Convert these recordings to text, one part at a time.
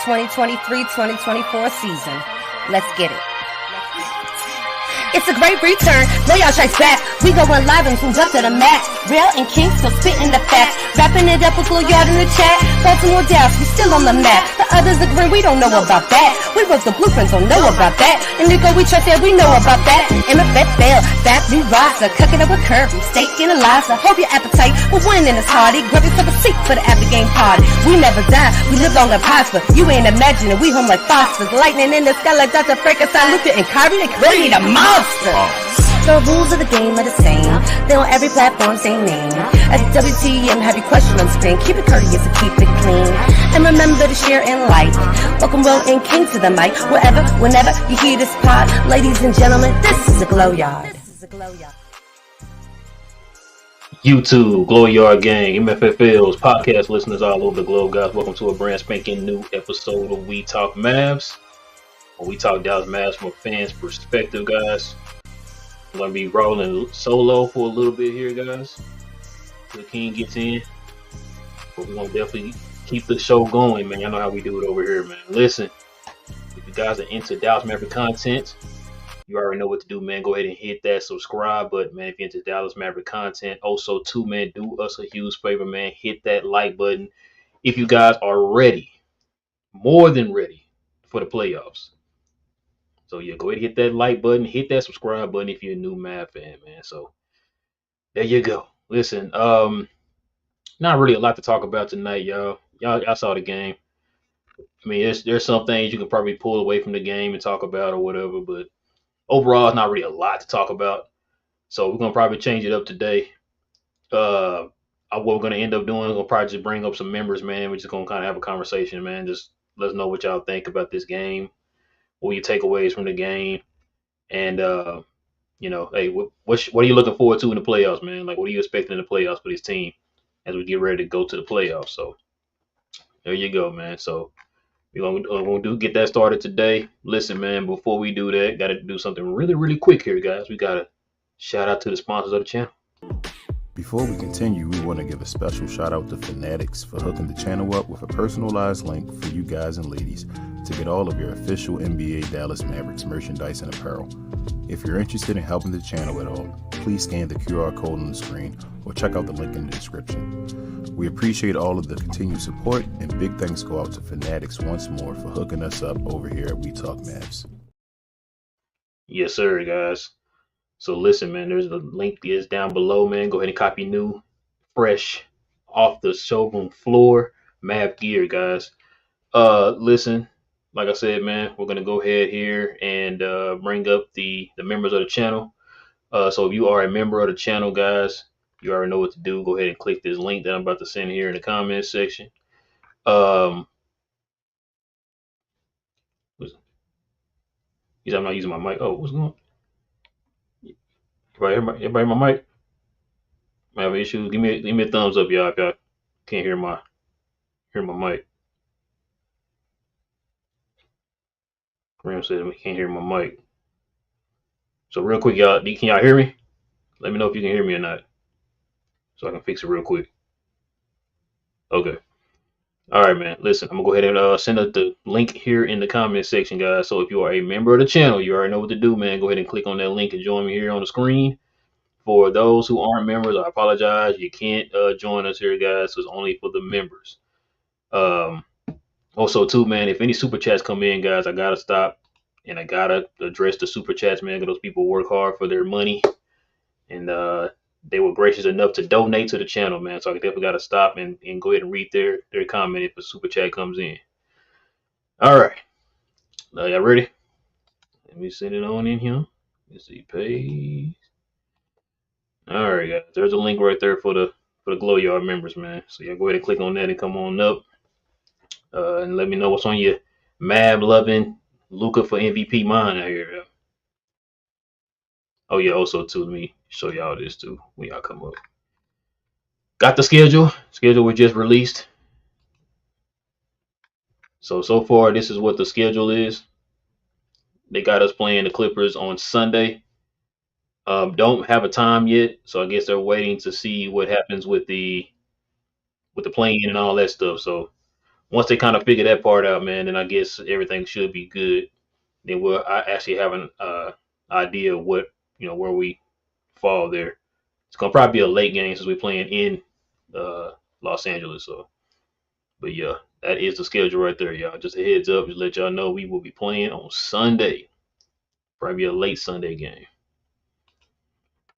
2023-2024 season. Let's get it. It's a great return. Know y'all strikes back. We going live and tuned up to the mat. Relle and King still spitting the facts. Wrapping it up with little yard in the chat. Baltimore, Dallas, we still on the map. The others agree we don't know about that. We wrote the blueprints, don't know about that. And Nico, we trust that we know about that. MFFL, that new roster. Cooking up a curve from steak and Eliza. Hope your appetite will win in this party. Grab yourself a seat for the after game party. We never die, we live long and prosper. You ain't imagining we home like phosphorus. Lightning in the sky like Dr. Frankenstein, Luther and Kyrie. They really the monster. The rules of the game are the same. They're on every platform, same name. At WTM, have your question on screen. Keep it courteous and keep it clean. And remember to share and like. Welcome Relle and King to the mic. Wherever, whenever you hear this pod. Ladies and gentlemen, this is a Glow Yard. YouTube, Glow Yard Gang, MFFLs, podcast listeners all over the globe, guys. Welcome to a brand spanking new episode of We Talk Mavs. We talk Dallas Mavericks from a fan's perspective, guys. I'm going to be rolling solo for a little bit here, guys. Till the King gets in. But we're going to definitely keep the show going, man. Y'all know how we do it over here, man. Listen, if you guys are into Dallas Maverick content, you already know what to do, man. Go ahead and hit that subscribe button, man. If you're into Dallas Maverick content. Also, too, man, do us a huge favor, man. Hit that like button. If you guys are ready, more than ready for the playoffs. So yeah, go ahead and hit that like button, hit that subscribe button if you're a new Mav fan, man. So there you go. Listen, not really a lot to talk about tonight, y'all. Y'all saw the game. I mean, there's some things you can probably pull away from the game and talk about or whatever, but overall, it's not really a lot to talk about. So we're gonna probably change it up today. What we're gonna end up doing, we'll probably just bring up some members, man. We're just gonna kind of have a conversation, man. Just let us know what y'all think about this game. What your takeaways from the game, and hey, what are you looking forward to in the playoffs, man? Like, what are you expecting in the playoffs for this team as we get ready to go to the playoffs? So there you go, man. So we're gonna get that started today. Listen, man, before we do that, got to do something really, really quick here, guys. We gotta shout out to the sponsors of the channel. Before we continue, we want to give a special shout out to FANATICS for hooking the channel up with a personalized link for you guys and ladies to get all of your official NBA Dallas Mavericks merchandise and apparel. If you're interested in helping the channel at all, please scan the QR code on the screen or check out the link in the description. We appreciate all of the continued support, and big thanks go out to FANATICS once more for hooking us up over here at We Talk Mavs. Yes, sir, guys. So listen, man, there's the link is down below, man. Go ahead and copy new, fresh, off the showroom floor Mav gear, guys. Listen, like I said, man, we're gonna go ahead here and bring up the members of the channel. So if you are a member of the channel, guys, you already know what to do. Go ahead and click this link that I'm about to send here in the comments section. I'm not using my mic. Oh, what's going on? Everybody, my mic. I have issues. Give me a thumbs up, y'all, if y'all can't hear my mic. Graham said we can't hear my mic. So real quick, y'all, can y'all hear me? Let me know if you can hear me or not, so I can fix it real quick. Okay. All right, man. Listen, I'm gonna go ahead and send up the link here in the comment section, guys. So if you are a member of the channel, you already know what to do, man. Go ahead and click on that link and join me here on the screen. For those who aren't members, I apologize. You can't join us here, guys. So it's only for the members. Also, too, man, if any super chats come in, guys, I gotta stop and I gotta address the super chats, man. Because those people work hard for their money, and they were gracious enough to donate to the channel, man. So I definitely got to stop and go ahead and read their comment if a super chat comes in. All right. Now, y'all ready? Let me send it on in here. Let's see, page. All right, guys. There's a link right there for the Glow Yard members, man. So y'all go ahead and click on that and come on up. And let me know what's on your Mav loving Luka for MVP mind out here. Oh yeah, also too, let me show y'all this too when y'all come up. Got the schedule. Schedule was just released. So far, this is what the schedule is. They got us playing the Clippers on Sunday. Don't have a time yet, so I guess they're waiting to see what happens with the play-in and all that stuff. So once they kind of figure that part out, man, then I guess everything should be good. Then I actually have an idea of what where we fall there. It's gonna probably be a late game since we're playing in Los Angeles. So, but yeah, that is the schedule right there, y'all. Just a heads up, just let y'all know we will be playing on Sunday. Probably a late Sunday game.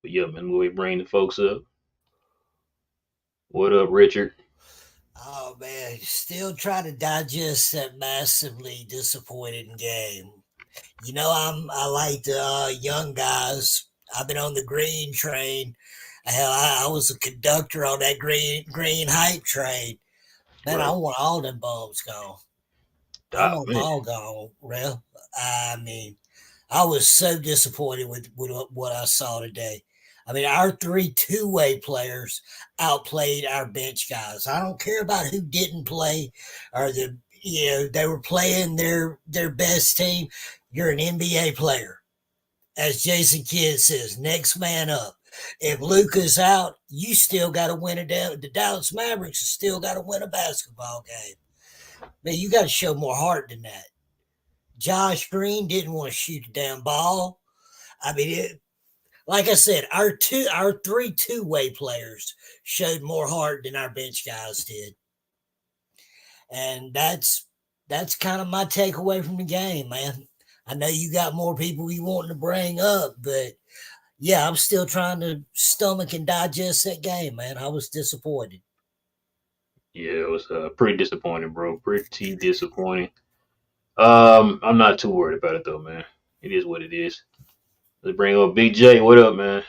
But yeah, man, we bring the folks up. What up, Richard? Oh man, still trying to digest that massively disappointing game. I like the young guys. I've been on the green train. Hell, I was a conductor on that green hype train. Man, Right. I want all them bulbs gone. I want them all gone, Relle. I mean, I was so disappointed with what I saw today. I mean, our 3 two-way players outplayed our bench guys. I don't care about who didn't play or they were playing their best team. You're an NBA player. As Jason Kidd says, next man up. If Luka's out, you still got to win the Dallas Mavericks have still got to win a basketball game. Man, you got to show more heart than that. Josh Green didn't want to shoot the damn ball. I mean, like I said, our 3 two-way players showed more heart than our bench guys did. And that's kind of my takeaway from the game, man. I know you got more people you wanting to bring up, but yeah, I'm still trying to stomach and digest that game, man. I was disappointed. Yeah, it was pretty disappointing, bro. Pretty disappointing. I'm not too worried about it though, man. It is what it is. Let's bring up Big J. What up, man?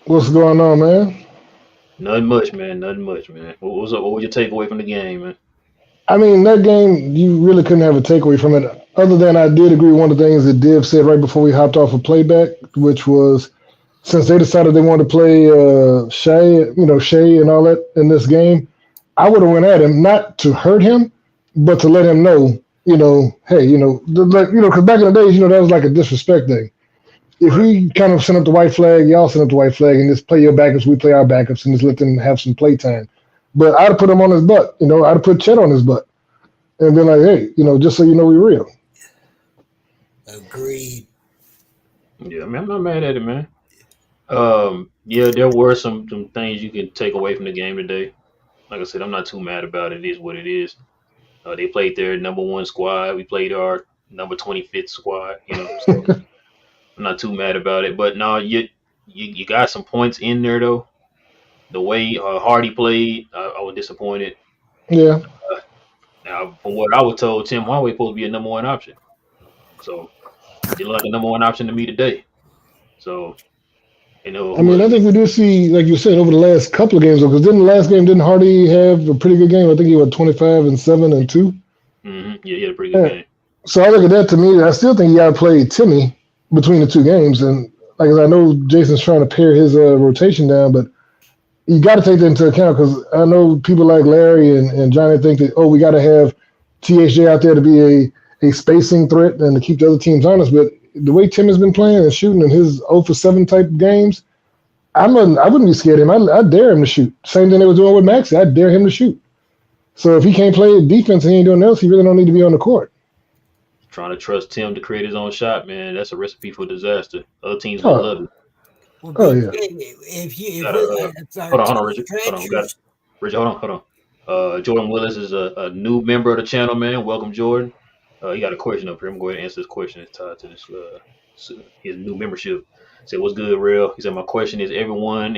What's going on, man? Nothing much, man. Nothing much, man. What was up? What was your takeaway from the game, man? I mean, that game, you really couldn't have a takeaway from it, other than I did agree with one of the things that Div said right before we hopped off of Playback, which was since they decided they wanted to play Shea and all that in this game, I would have went at him, not to hurt him, but to let him know, hey, because back in the days, that was like a disrespect thing. If we kind of send up the white flag, y'all send up the white flag and just play your backups, we play our backups, and just let them have some play time. But I'd have put him on his butt, I'd have put Chet on his butt and been like, hey, just so you know we're real. Agreed. Yeah, I mean, I'm not mad at it, man. Yeah, there were some things you can take away from the game today. Like I said, I'm not too mad about it. It is what it is. They played their number 1 squad. We played our number 25th squad, So I'm not too mad about it. But no, you got some points in there, though. The way Hardy played, I was disappointed. Yeah. Now, from what I was told, Tim Hardaway supposed to be a number 1 option. So, he looked like a number 1 option to me today. So, I mean, I think we do see, like you said, over the last couple of games, because didn't Hardy have a pretty good game? I think he went 25 and 7 and 2. Mm-hmm. Yeah, he had a pretty good game. So I look at that, to me, I still think you got to play Timmy between the 2 games. And like I know Jason's trying to pare his rotation down, but you got to take that into account, because I know people like Larry and Johnny think that, we got to have THJ out there to be a spacing threat and to keep the other teams honest. But the way Tim has been playing and shooting in his 0 for 7 type games, I wouldn't be scared of him. I dare him to shoot. Same thing they were doing with Maxey. I dare him to shoot. So if he can't play defense and he ain't doing else, he really don't need to be on the court. Trying to trust Tim to create his own shot, man, that's a recipe for disaster. Other teams will love it. Well, yeah. Hold on, Richard. Hold on. Jordan Willis is a new member of the channel, man. Welcome, Jordan. He got a question up here. I'm going to answer this question. It's tied to this his new membership. Say, what's good, Relle? He said, my question is, everyone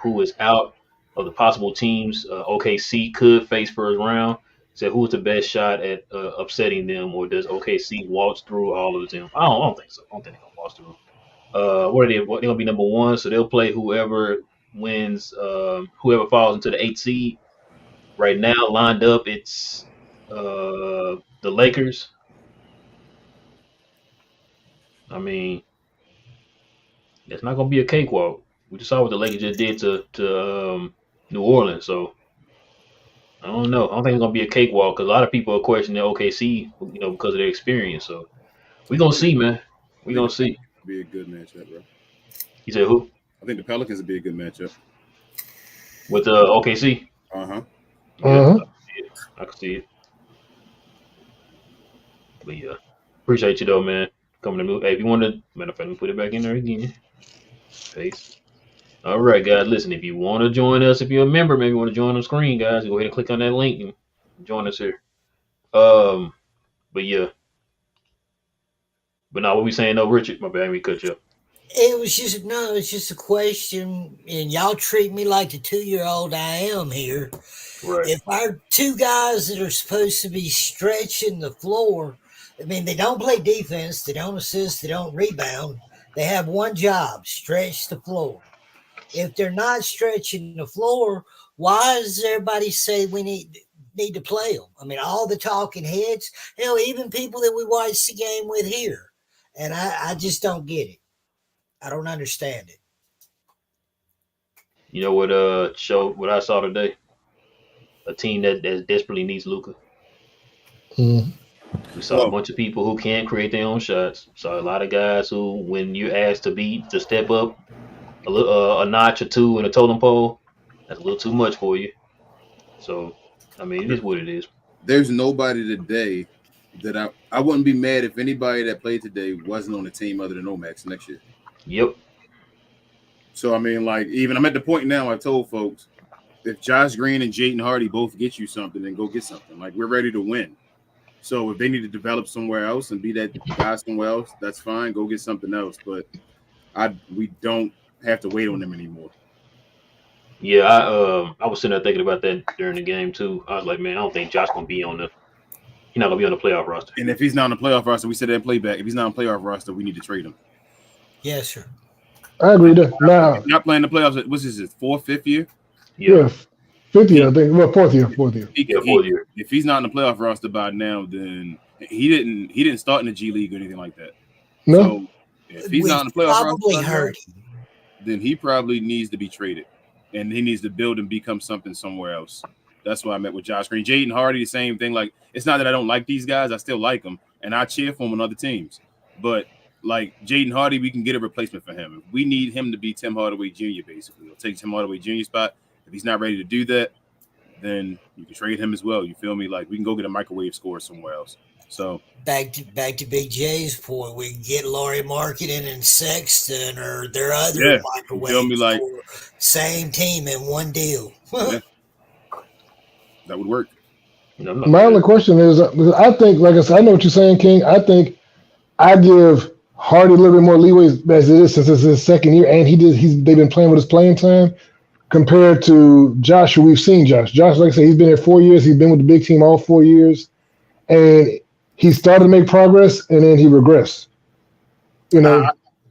who is out of the possible teams OKC could face first round, said, who is the best shot at upsetting them, or does OKC waltz through all of them? I don't think so. I don't think they're going to waltz through. What are they? They're going to be number 1, so they'll play whoever wins, whoever falls into the 8th seed. Right now, lined up, it's the Lakers. I mean, it's not going to be a cakewalk. We just saw what the Lakers just did to New Orleans, so I don't know. I don't think it's going to be a cakewalk, because a lot of people are questioning OKC, because of their experience. So we're going to see, man. We're going to see. Be a good matchup, bro. You said who? I think the Pelicans would be a good matchup. With OKC? Uh-huh. Yeah, I can see it. But yeah, appreciate you though, man. Coming to me. Hey, if you want to, matter of fact, let me put it back in there again. Paste. All right, guys. Listen, if you want to join us, if you're a member, maybe you want to join on the screen, guys. Go ahead and click on that link and join us here. Um, but yeah, but now what we saying though, Richard? My bad, we cut you up. It's just a question, and y'all treat me like the 2-year-old I am here. Right. If our two guys that are supposed to be stretching the floor, I mean, they don't play defense, they don't assist, they don't rebound. They have one job: stretch the floor. If they're not stretching the floor, why does everybody say we need to play them? I mean, all the talking heads, hell, even people that we watch the game with here, and I just don't get it. I don't understand it. You know what? What I saw today? A team that desperately needs Luca. Mm. We saw a bunch of people who can't create their own shots. Saw a lot of guys who, when you asked to step up a notch or two in a totem pole, that's a little too much for you. So, I mean, it is what it is. There's nobody today that I wouldn't be mad if anybody that played today wasn't on the team other than Omax next year. Yep. So I mean, like, even I'm at the point now. I told folks, if Josh Green and Jaden Hardy both get you something, then go get something. Like, we're ready to win. So if they need to develop somewhere else and be that guy somewhere else, that's fine. Go get something else. But we don't have to wait on them anymore. Yeah, I was sitting there thinking about that during the game too. I was like, man, I don't think Josh gonna be on the. He's not gonna be on the playoff roster. And if he's not on the playoff roster, we said that playback. If he's not on the playoff roster, we need to trade him. Yes, sir. I agree there. Now, not playing the playoffs. What's his fourth, fifth year? Yeah, fifth year, I think. Well, fourth year. Fourth year. If he's not in the playoff roster by now, then he didn't start in the G League or anything like that. No. So if he's not in the playoff roster, him. then he probably needs to be traded, and he needs to build and become something somewhere else. That's why I met with Josh Green. Jaden Hardy, the same thing. Like, it's not that I don't like these guys. I still like them, and I cheer for them on other teams. But like Jaden Hardy, we can get a replacement for him. If we need him to be Tim Hardaway Jr., basically, we'll take Tim Hardaway Jr. spot. If he's not ready to do that, then you can trade him as well. You feel me? Like, we can go get a microwave score somewhere else. So back to BJ's point, we can get Laurie Marketing and Sexton or their other microwave. You feel me? Like, same team in one deal. Yeah. That would work. My only question is, I think, like I said, I know what you're saying, King. I think I give Hardy a little bit more leeway as it is since it's his second year, and they've been playing with his playing time compared to Josh, who we've seen Josh. Josh, like I said, he's been here 4 years. He's been with the big team all 4 years, and he started to make progress, and then he regressed. You know,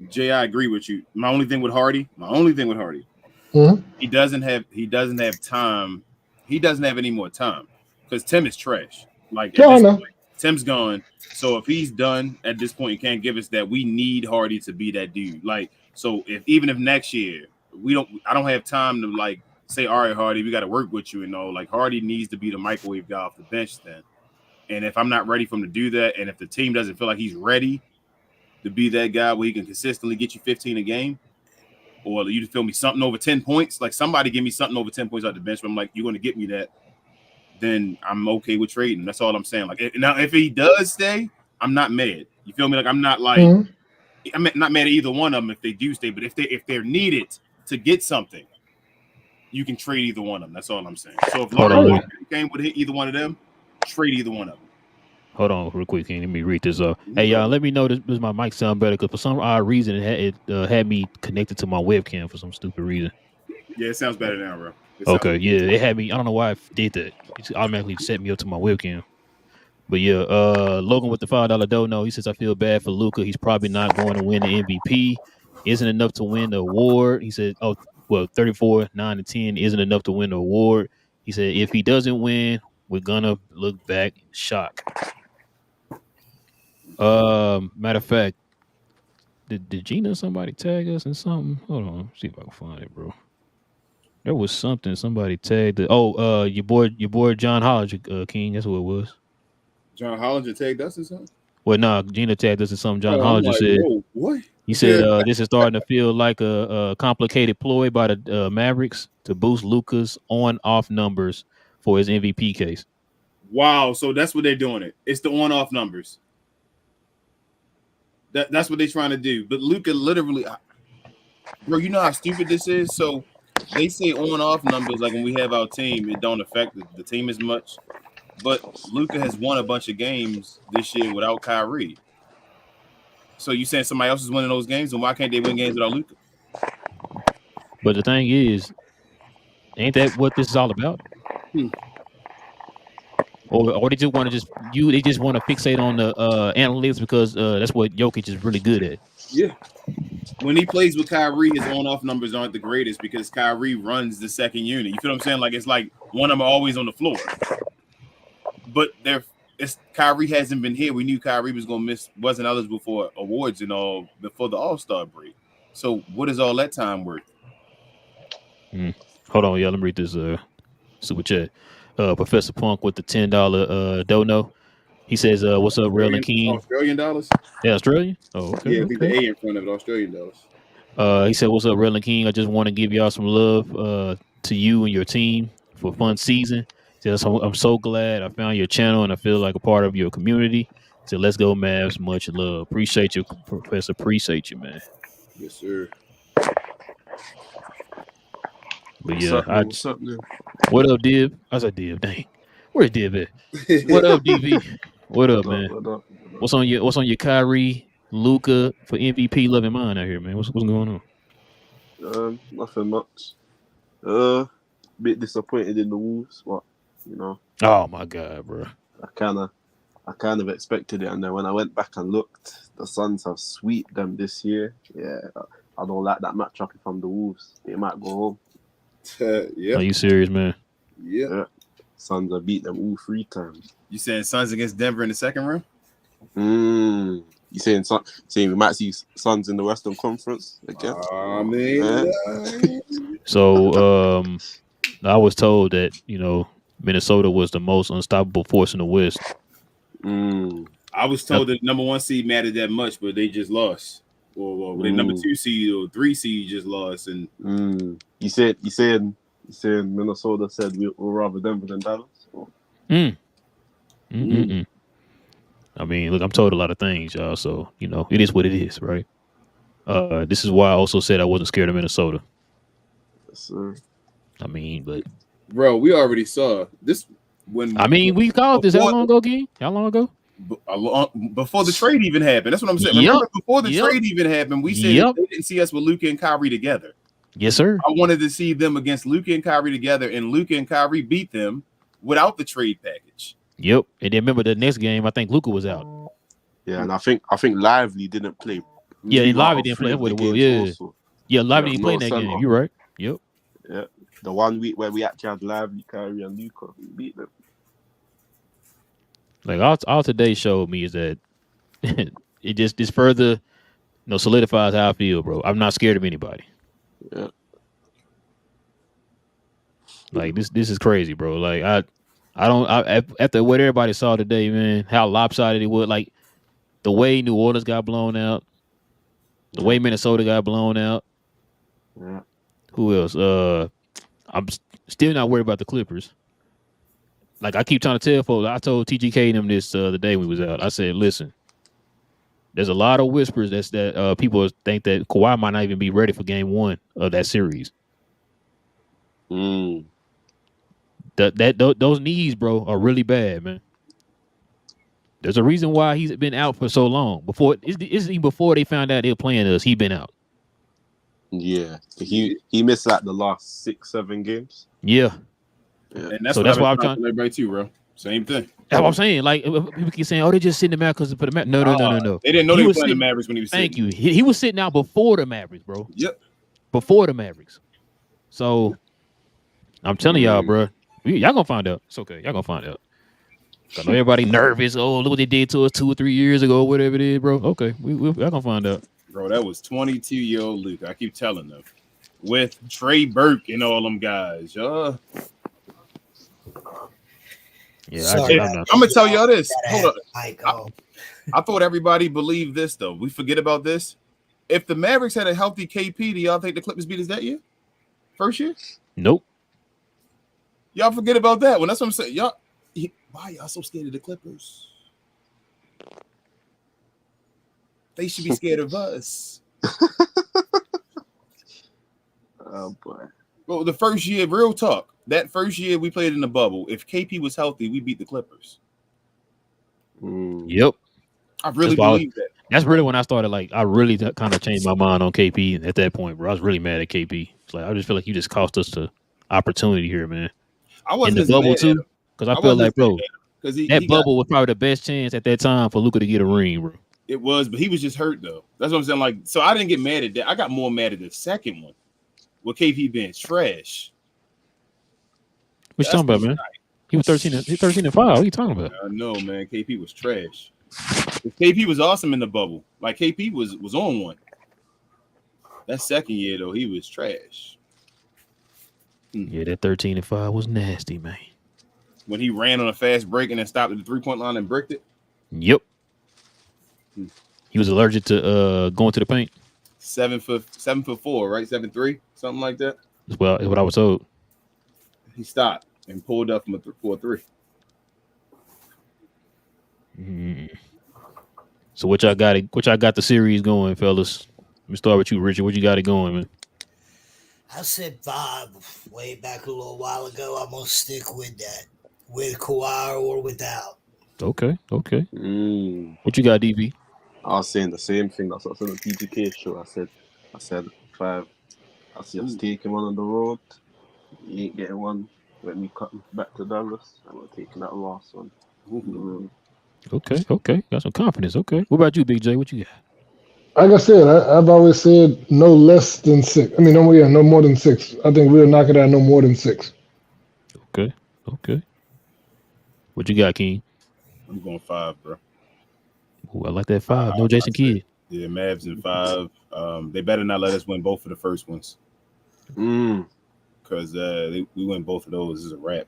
Jay, I agree with you. My only thing with Hardy, mm-hmm. he doesn't have time. He doesn't have any more time because Tim is trash. Like, Tim's gone. So if he's done at this point, you can't give us that. We need Hardy to be that dude. Like, so even if next year I don't have time to like say, all right, Hardy, we got to work with you and all. Like, Hardy needs to be the microwave guy off the bench then. And if I'm not ready for him to do that, and if the team doesn't feel like he's ready to be that guy where he can consistently get you 15 a game, or you feel me something over 10 points, like somebody give me something over 10 points out the bench, but I'm like, you're going to get me that, then I'm okay with trading. That's all I'm saying. Like, now if he does stay, I'm not mad. You feel me? Like, I'm not like, I'm not mad at either one of them if they do stay, but if they're needed to get something, you can trade either one of them. That's all I'm saying. So if Laurie came with either one of them, trade either one of them. Hold on real quick, King. Let me read this up. Hey, y'all, let me know does my mic sound better, because for some odd reason it had me connected to my webcam for some stupid reason. Yeah, it sounds better now, bro. Okay, yeah, it had me. I don't know why I did that. It automatically set me up to my webcam. But yeah, Logan with the $5 dono, he says, I feel bad for Luka. He's probably not going to win the MVP. Isn't enough to win the award. He said, 34, 9, and 10 isn't enough to win the award. He said, if he doesn't win, we're gonna look back in shock. Matter of fact, did Gina somebody tag us in something? Hold on, see if I can find it, bro. There was something somebody tagged. Your boy John Hollinger, King. That's what it was. John Hollinger tagged us or something? Well, nah, Gina tagged us in something. John Hollinger said. Whoa, what? He said this is starting to feel like a complicated ploy by the Mavericks to boost Luka's on-off numbers for his MVP case. Wow, so that's what they're doing. It's the on-off numbers. That's what they're trying to do. But Luka literally, bro, you know how stupid this is. So they say on-off numbers, like when we have our team, it don't affect the team as much. But Luka has won a bunch of games this year without Kyrie. So you saying somebody else is winning those games, and why can't they win games without Luka? But the thing is, ain't that what this is all about? Or they just want to they just want to fixate on the analytics because that's what Jokic is really good at. Yeah. When he plays with Kyrie, his on-off numbers aren't the greatest because Kyrie runs the second unit. You feel what I'm saying? Like it's like one of them are always on the floor. But Kyrie hasn't been here. We knew Kyrie was gonna wasn't eligible for awards and all before the All-Star break. So what is all that time worth? Hold on, y'all. Let me read this super chat. Professor Punk with the $10 dono. He says, "What's up, Relle and King?" Australian dollars. Yeah, Australian. Oh, okay. Yeah, the A in front of it, Australian dollars. He said, "What's up, Relle and King? I just want to give y'all some love to you and your team for a fun season. I'm so glad I found your channel and I feel like a part of your community. So let's go, Mavs. Much love. Appreciate you, Professor. Appreciate you, man. Yes, sir. But yeah, what's up, man? What up, Div? I said Div. Dang, where's Div at? What up, DV? What up, man? What up? What's on your Kyrie, Luka for MVP loving mind out here, man? What's going on? Nothing much. Bit disappointed in the Wolves, but you know. Oh my God, bro. I kind of expected it, and then when I went back and looked, the Suns have swept them this year. Yeah, I don't like that matchup if I'm the Wolves. They might go home. Yeah. Are you serious, man? Yeah. Suns have beat them all 3 times. You saying Suns against Denver in the second round? You saying we might see Suns in the Western Conference again? So I was told that Minnesota was the most unstoppable force in the West. I was told that number 1 seed mattered that much, but they just lost. Well, the number 2 seed or 3 seed just lost, and you said Minnesota said we'll rather Denver than Dallas. I mean, look, I'm told a lot of things, y'all. So it is what it is, right? This is why I also said I wasn't scared of Minnesota. Yes, sir. I mean, but bro, we already saw this when. I mean, we called this how long ago, King? How long ago? Before the trade even happened. That's what I'm saying. Remember, before the trade even happened, we said they didn't see us with Luka and Kyrie together. Yes, sir. I wanted to see them against Luka and Kyrie together, and Luka and Kyrie beat them without the trade package. Yep. And then remember the next game, I think Luka was out. Yeah, and I think Lively didn't play. Yeah, Lively didn't play. Yeah, Lively didn't play in that game. You're right. Yep. Yeah. The 1 week where we actually had Lively, Kyrie, and Luka, we beat them. Like all today showed me is that it just further solidifies how I feel, bro. I'm not scared of anybody. Yeah. Like this is crazy, bro. Like after what everybody saw today, man, how lopsided it was. Like the way New Orleans got blown out, the way Minnesota got blown out. Yeah. Who else? I'm still not worried about the Clippers. Like I keep trying to tell folks, I told TGK and them this the day we was out. I said, listen, there's a lot of whispers that people think that Kawhi might not even be ready for game 1 of that series. Those knees, bro, are really bad, man. There's a reason why he's been out for so long. Before they found out they were playing us, he been out. Yeah, he missed like the last 6-7 games. Yeah. And that's why I'm trying to everybody too, bro. Same thing. That's what I'm saying. Like people keep saying, "Oh, they're just sitting the Mavericks for the Mavericks." No. They didn't know they were playing the Mavericks when he was. Thank you. He was sitting out before the Mavericks, bro. Yep. Before the Mavericks. So I'm telling y'all, bro, y'all gonna find out. It's okay. Y'all gonna find out. I know everybody nervous. Oh, look what they did to us 2 or 3 years ago, whatever it is, bro. Okay, y'all gonna find out. Bro, that was 22-year-old Luke. I keep telling them. With Trey Burke and all them guys. Yeah, I'm gonna tell y'all this. Hold up. I thought everybody believed this though. We forget about this. If the Mavericks had a healthy KP, do y'all think the Clippers beat us that year? First year? Nope. Y'all forget about that one. That's what I'm saying. Why y'all so scared of the Clippers? They should be scared of us. Oh boy. Well, the first year, real talk. That first year we played in the bubble. If KP was healthy, we beat the Clippers. Yep. I really believe that. That's really when I started. Like, I really kind of changed my mind on KP at that point, bro. I was really mad at KP. It's like I just feel like you just cost us the opportunity here, man. I wasn't in the bubble too, because I feel like, bro, that bubble was probably the best chance at that time for Luka to get a ring, bro. It was, but he was just hurt though. That's what I'm saying. Like, so I didn't get mad at that. I got more mad at the second one, with KP being trash. What you talking about, man? He was 13 and 5. What are you talking about? I know, man. KP was trash. KP was awesome in the bubble. Like, KP was on one. That second year though, he was trash. Yeah, that 13 and 5 was nasty, man. When he ran on a fast break and then stopped at the 3-point line and bricked it. Yep. He was allergic to going to the paint. 7'4", right? 7'3", something like that. Well, is what I was told. He stopped and pulled up from a 4-3. So what y'all got the series going, fellas? Let me start with you, Richard. What you got it going, man? I said 5 way back a little while ago. I'm gonna stick with that, with Kawhi or without. Okay. What you got, DV? I was saying the same thing. That's what I said on the PGK show. I said 5. I see us taking one on the road. You ain't getting one. Let me cut back to Dallas. I'm not taking that last one. Okay. Got some confidence. Okay. What about you, Big J? What you got? Like I said, I've always said no less than 6. I mean, no more than 6. I think we'll knock it out no more than 6. Okay. What you got, King? I'm going 5, bro. Ooh, I like that 5. No Jason Kidd. Yeah, Mavs in 5. They better not let us win both of the first ones. Because we win both of those. This is a wrap.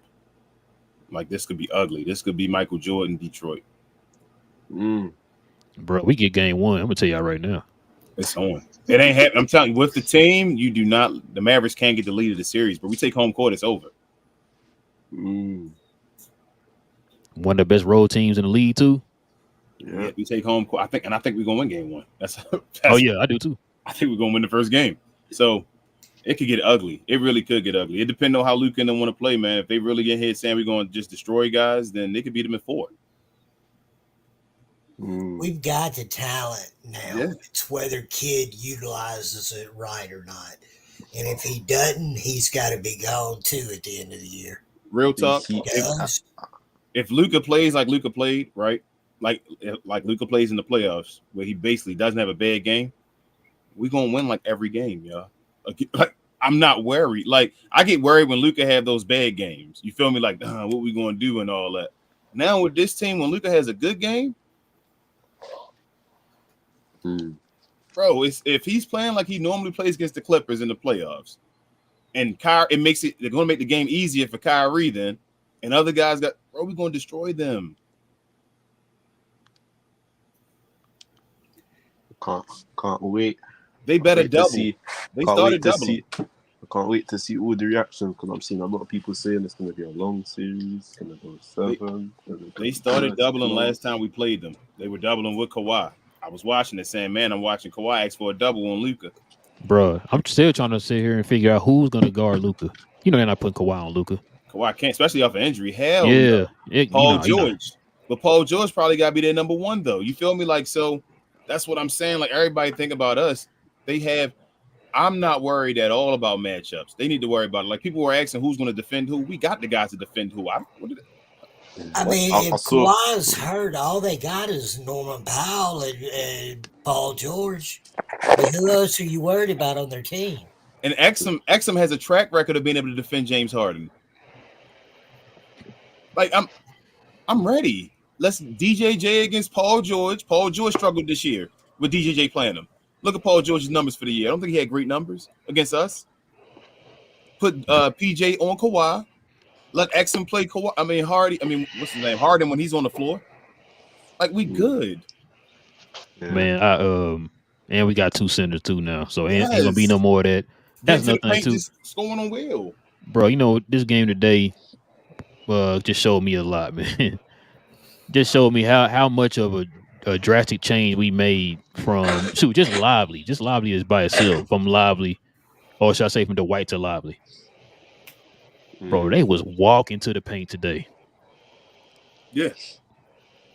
Like, this could be ugly. This could be Michael Jordan, Detroit. Bro, we get game 1. I'm gonna tell y'all right now. It's on. It ain't happening. I'm telling you, with the team, you do not. The Mavericks can't get the lead of the series, but we take home court, it's over. One of the best road teams in the league too. Yeah, we take home court. I think we're gonna win game 1. That's oh yeah, I do too. I think we're gonna win the first game. So it could get ugly. It really could get ugly. It depends on how Luka and them want to play, man. If they really get hit saying we're gonna just destroy guys, then they could beat them in 4. We've got the talent now. Yeah. It's whether Kid utilizes it right or not. And if he doesn't, he's got to be gone too at the end of the year. Real talk. If Luka plays like Luka played, right? Like Luka plays in the playoffs, where he basically doesn't have a bad game, we're gonna win like every game, y'all. Like, I'm not worried. Like, I get worried when Luka have those bad games. You feel me? Like, what we gonna do and all that. Now with this team, when Luka has a good game, bro, if he's playing like he normally plays against the Clippers in the playoffs, and they're gonna make the game easier for Kyrie then, and other guys we're gonna destroy them. Can't wait. They better double. They started doubling. I can't wait to see all the reactions because I'm seeing a lot of people saying it's going to be a long series. It's going to go 7. They started doubling last time we played them. They were doubling with Kawhi. I was watching it saying, man, I'm watching Kawhi ask for a double on Luka. Bro, I'm still trying to sit here and figure out who's going to guard Luka. You know they're not putting Kawhi on Luka. Kawhi can't, especially off an injury. Hell yeah. No. Paul George. But Paul George probably got to be their number 1, though. You feel me? Like, so that's what I'm saying. Like, everybody think about us. I'm not worried at all about matchups. They need to worry about it. Like, people were asking who's going to defend who. We got the guys to defend who. If Kawhi's hurt, all they got is Norman Powell and Paul George. But who else are you worried about on their team? And Exum has a track record of being able to defend James Harden. Like, I'm ready. Let's DJJ against Paul George. Paul George struggled this year with DJJ playing him. Look at Paul George's numbers for the year. I don't think he had great numbers against us. Put PJ on Kawhi. Let Exum play Kawhi. What's his name? Harden when he's on the floor. Like, we good. Yeah. Man, and we got 2 centers too now. So ain't gonna be no more of that. That's nothing too. Just going on wheel. Bro, you know, this game today just showed me a lot, man. Just showed me how much of a drastic change we made from just Lively is by itself, from Lively, or should I say from Dwight to Lively. Bro, they was walking to the paint today. Yes.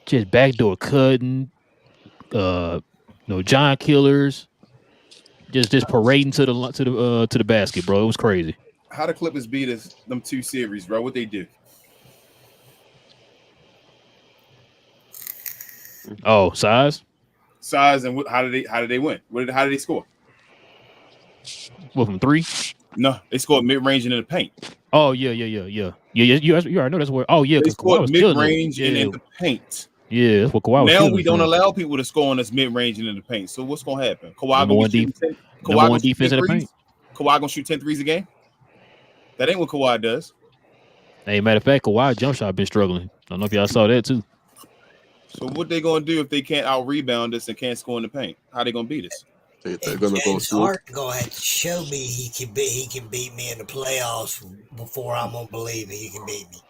Just backdoor cutting, giant killers, just parading to the basket, bro. It was crazy. How the Clippers beat us them 2 series, bro? What they do? Oh, size, and how did they win? How did they score? What, from 3? No, they scored mid range and in the paint. Oh yeah. You already know that's where. Oh yeah, they scored mid range and in the paint. Yeah, that's what Kawhi was. Now we don't allow people to score on us mid range and in the paint. So what's gonna happen? Kawhi gonna shoot 10. Kawhi gonna shoot 10 threes. Kawhi gonna shoot 10 threes a game. That ain't what Kawhi does. Hey, matter of fact, Kawhi jump shot been struggling. I don't know if y'all saw that too. So what they gonna do if they can't out rebound us and can't score in the paint? How they gonna beat us? They're gonna go slow. Harden gonna have to show me he can beat me in the playoffs before I'm gonna believe he can beat me.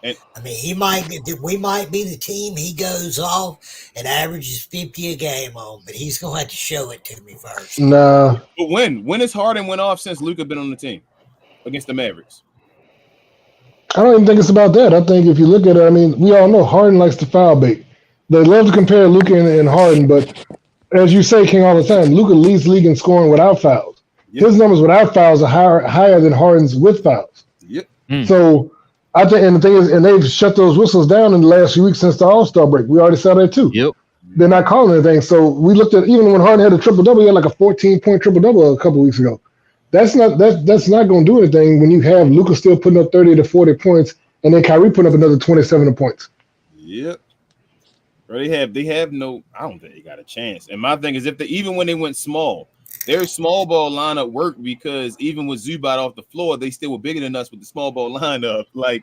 We might be the team he goes off and averages 50 a game on, but he's gonna have to show it to me first. Nah. But when has Harden went off since Luka been on the team against the Mavericks? I don't even think it's about that. I think if you look at it, I mean, we all know Harden likes to foul bait. They love to compare Luka and Harden, but as you say, King, all the time, Luka leads the league in scoring without fouls. Yep. His numbers without fouls are higher than Harden's with fouls. Yep. So I think, and the thing is, and they've shut those whistles down in the last few weeks since the All-Star break. We already saw that too. Yep. They're not calling anything. So we looked at, even when Harden had a triple-double, he had like a 14-point triple-double a couple weeks ago. That's not going to do anything when you have Luka still putting up 30 to 40 points and then Kyrie putting up another 27 points. Yep. Bro, they have no. I don't think they got a chance. And my thing is, even when they went small, their small ball lineup worked because even with Zubac off the floor, they still were bigger than us with the small ball lineup. Like,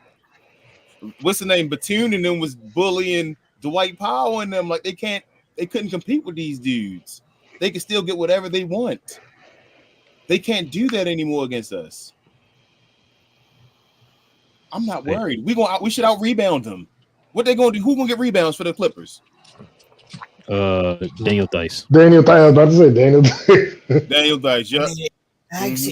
what's the name? Batum and them was bullying Dwight Powell and them. Like they couldn't compete with these dudes. They can still get whatever they want. They can't do that anymore against us. I'm not worried. We should out rebound them. What they gonna do? Who gonna get rebounds for the Clippers? Daniel Theis. Daniel Theis. I was about to say Daniel Theis. Daniel Theis. Yeah. Maxey,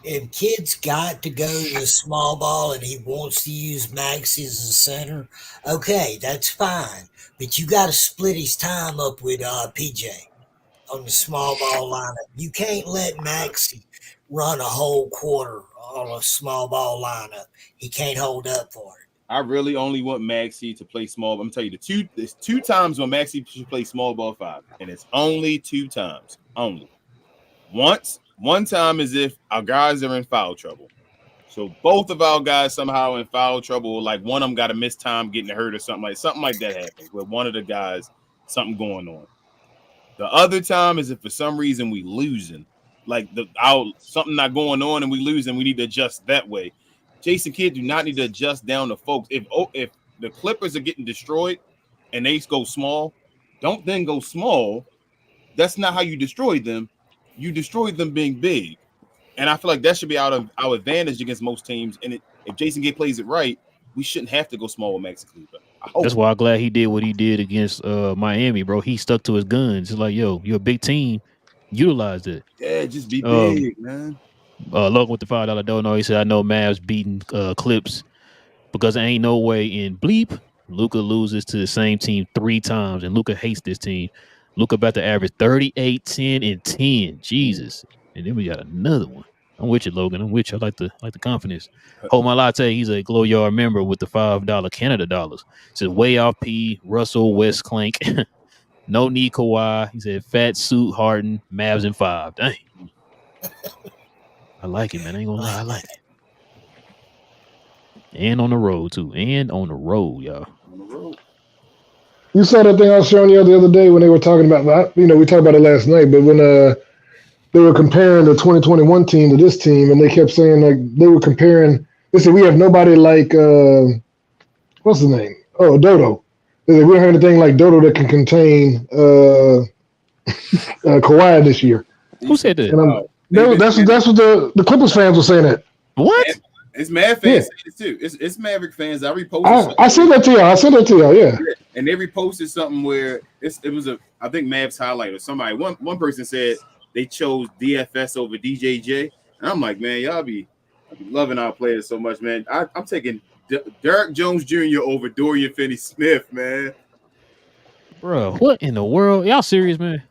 if kid's got to go to the small ball and he wants to use Maxey as a center, okay, that's fine. But you got to split his time up with PJ on the small ball lineup. You can't let Maxey run a whole quarter on a small ball lineup. He can't hold up for it. I really only want Maxey to play small. I'm gonna tell you there's 2 times when Maxey should play small ball 5, and it's only 2 times. Only. One time is if our guys are in foul trouble. So both of our guys somehow in foul trouble, like one of them got to miss time getting hurt or something like that happens with one of the guys, something going on. The other time is if for some reason we losing, like something not going on and we losing, we need to adjust that way. Jason Kidd do not need to adjust down to folks. If the Clippers are getting destroyed and they go small, don't then go small. That's not how you destroy them. You destroyed them being big. And I feel like that should be out of our advantage against most teams. And if Jason Kidd plays it right, we shouldn't have to go small with Maxi Kleber. That's why I'm glad he did what he did against Miami, bro. He stuck to his guns. It's like, yo, you're a big team. Utilize it. Yeah, just be big, man. Logan with the $5 dono, he said, I know Mavs beating Clips because there ain't no way in bleep Luka loses to the same team 3 times, and Luka hates this team. Luka about to average 38, 10, and 10. Jesus. And then we got another one. I'm with you, Logan. I'm with you. I like the confidence. Hold my latte. He's a Glow Yard member with the $5 Canada dollars. Says way off P, Russell, West Clank. No need Kawhi. He said fat suit, Harden, Mavs in 5. Dang. I like it, man. I ain't gonna lie. I like it. And on the road, too. And on the road, y'all. On the road. You saw that thing I was showing you the other day when they were talking about, we talked about it last night, but when they were comparing the 2021 team to this team, and they kept saying, like, they were comparing, they said, we have nobody like, what's his name? Oh, Dodo. They said, we don't have anything like Dodo that can contain Kawhi this year. Who said that? That's what the Clippers fans were saying that. What? It's Mav fans saying it too. It's Maverick fans. I reposted. I sent that to y'all. Yeah. and they reposted something where it was I think Mavs highlight or somebody. One person said they chose DFS over DJJ, and I'm like, man, I be loving our players so much, man. I'm taking Derek Jones Jr. over Dorian Finney-Smith, man. Bro, what in the world? Y'all serious, man?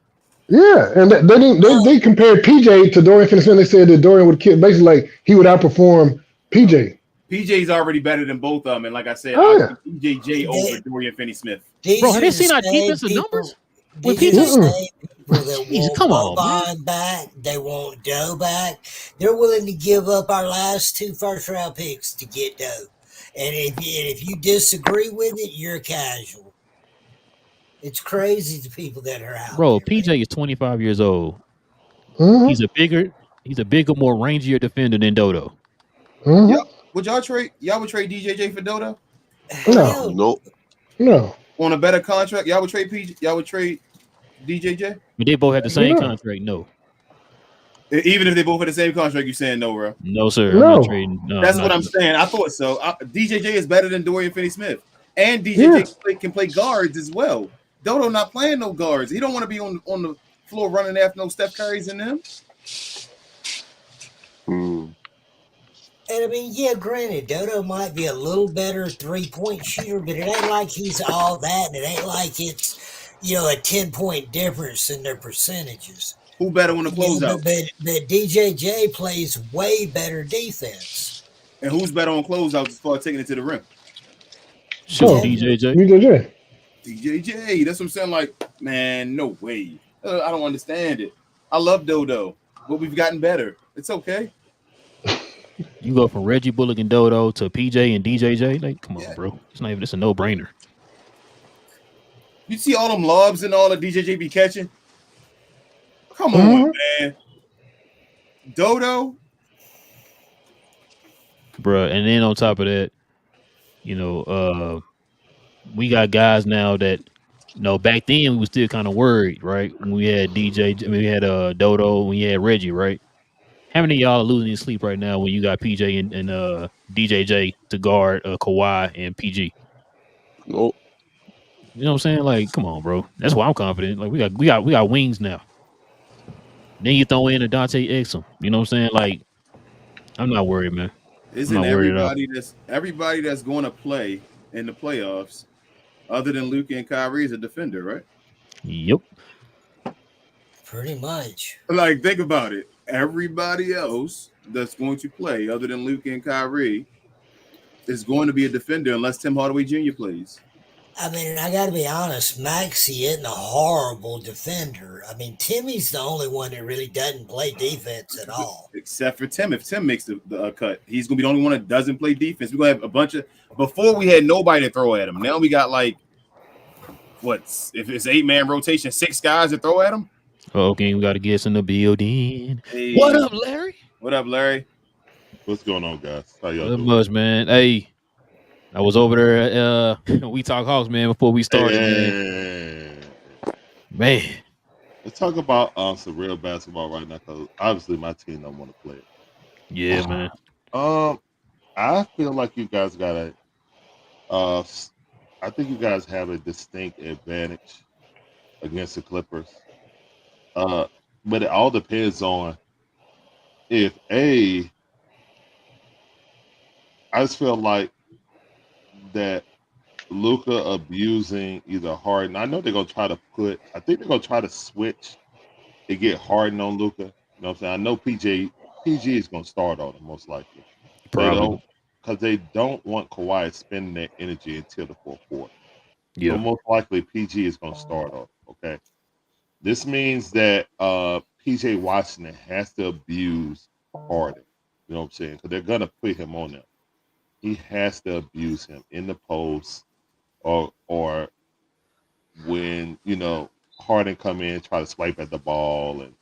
Yeah, and they compared PJ to Dorian Finney-Smith. They said that Dorian would basically like he would outperform PJ. PJ's already better than both of them, and like I said, Oh, I think DJJ over Dorian Finney-Smith. Bro, have they seen our defensive numbers? With These PJ? are the same people that Jesus, want come on, Boban back. They want Doe back. They're willing to give up our last 2 first-round picks to get Doe. And if you disagree with it, you're casual. It's crazy the people that are out Bro, there. PJ is 25 years old. Mm-hmm. He's a bigger, more rangier defender than Dodo. Mm-hmm. Yep. Would y'all trade DJJ for Dodo? No. On a better contract, y'all would trade PJ. Y'all would trade DJJ. But they both had the same contract. No. Even if they both had the same contract, you saying no, bro? No, sir. No. I'm not trading. No, That's what I'm saying. I thought so. DJJ is better than Dorian Finney-Smith, and DJJ can play guards as well. Dodo not playing no guards. He don't want to be on the floor running after no Steph Curry's in them. And I mean, yeah, granted, Dodo might be a little better 3-point shooter, but it ain't like he's all that. And it ain't like it's, a 10-point difference in their percentages. Who better on the closeout? But DJJ plays way better defense. And who's better on closeouts as far as taking it to the rim? Sure, DJJ. DJJ. That's what I'm saying. Like, man, no way. I don't understand it. I love Dodo, but we've gotten better. It's okay. You go from Reggie Bullock and Dodo to PJ and DJJ. Like, come on, bro. It's a no-brainer. You see all them lobs and all that DJJ be catching? Come on, man. Dodo? Bro, and then on top of that, we got guys now that, back then we were still kind of worried, right? When we had we had Dodo, when we had Reggie, right? How many of y'all are losing your sleep right now when you got PJ and DJJ to guard Kawhi and PG? Nope. You know what I'm saying? Like, come on, bro. That's why I'm confident. Like, we got wings now. Then you throw in a Dante Exum. You know what I'm saying? Like, I'm not worried, man. Isn't everybody that's going to play in the playoffs, other than Luka and Kyrie, is a defender, right? Yep. Pretty much. Like, think about it. Everybody else that's going to play, other than Luka and Kyrie, is going to be a defender unless Tim Hardaway Jr. plays. I mean, I got to be honest, Maxey isn't a horrible defender. I mean, Timmy's the only one that really doesn't play defense at all. Except for Tim. If Tim makes the cut, he's going to be the only one that doesn't play defense. We're going to have a bunch of – before we had nobody to throw at him. Now we got if it's 8-man rotation, 6 guys to throw at him? Okay, we got to get in the building. Hey. What up, Larry? What up, Larry? What's going on, guys? How y'all doing? Much, man. Hey, I was over there at We Talk Hawks, man, before we started. Man. Let's talk about some real basketball right now, because obviously my team don't want to play it. Yeah, man. I feel like you guys got I think you guys have a distinct advantage against the Clippers. But it all depends on if I just feel like that Luka abusing either Harden. I know they're gonna try to I think they're gonna try to switch and get Harden on Luka. You know what I'm saying? I know PG is gonna start on him most likely. Probably. Because they don't want Kawhi spending that energy until the fourth quarter. Yeah. So most likely PG is gonna start off. Okay. This means that PJ Washington has to abuse Harden. You know what I'm saying? Because they're gonna put him on them. He has to abuse him in the post, or when Harden come in, try to swipe at the ball and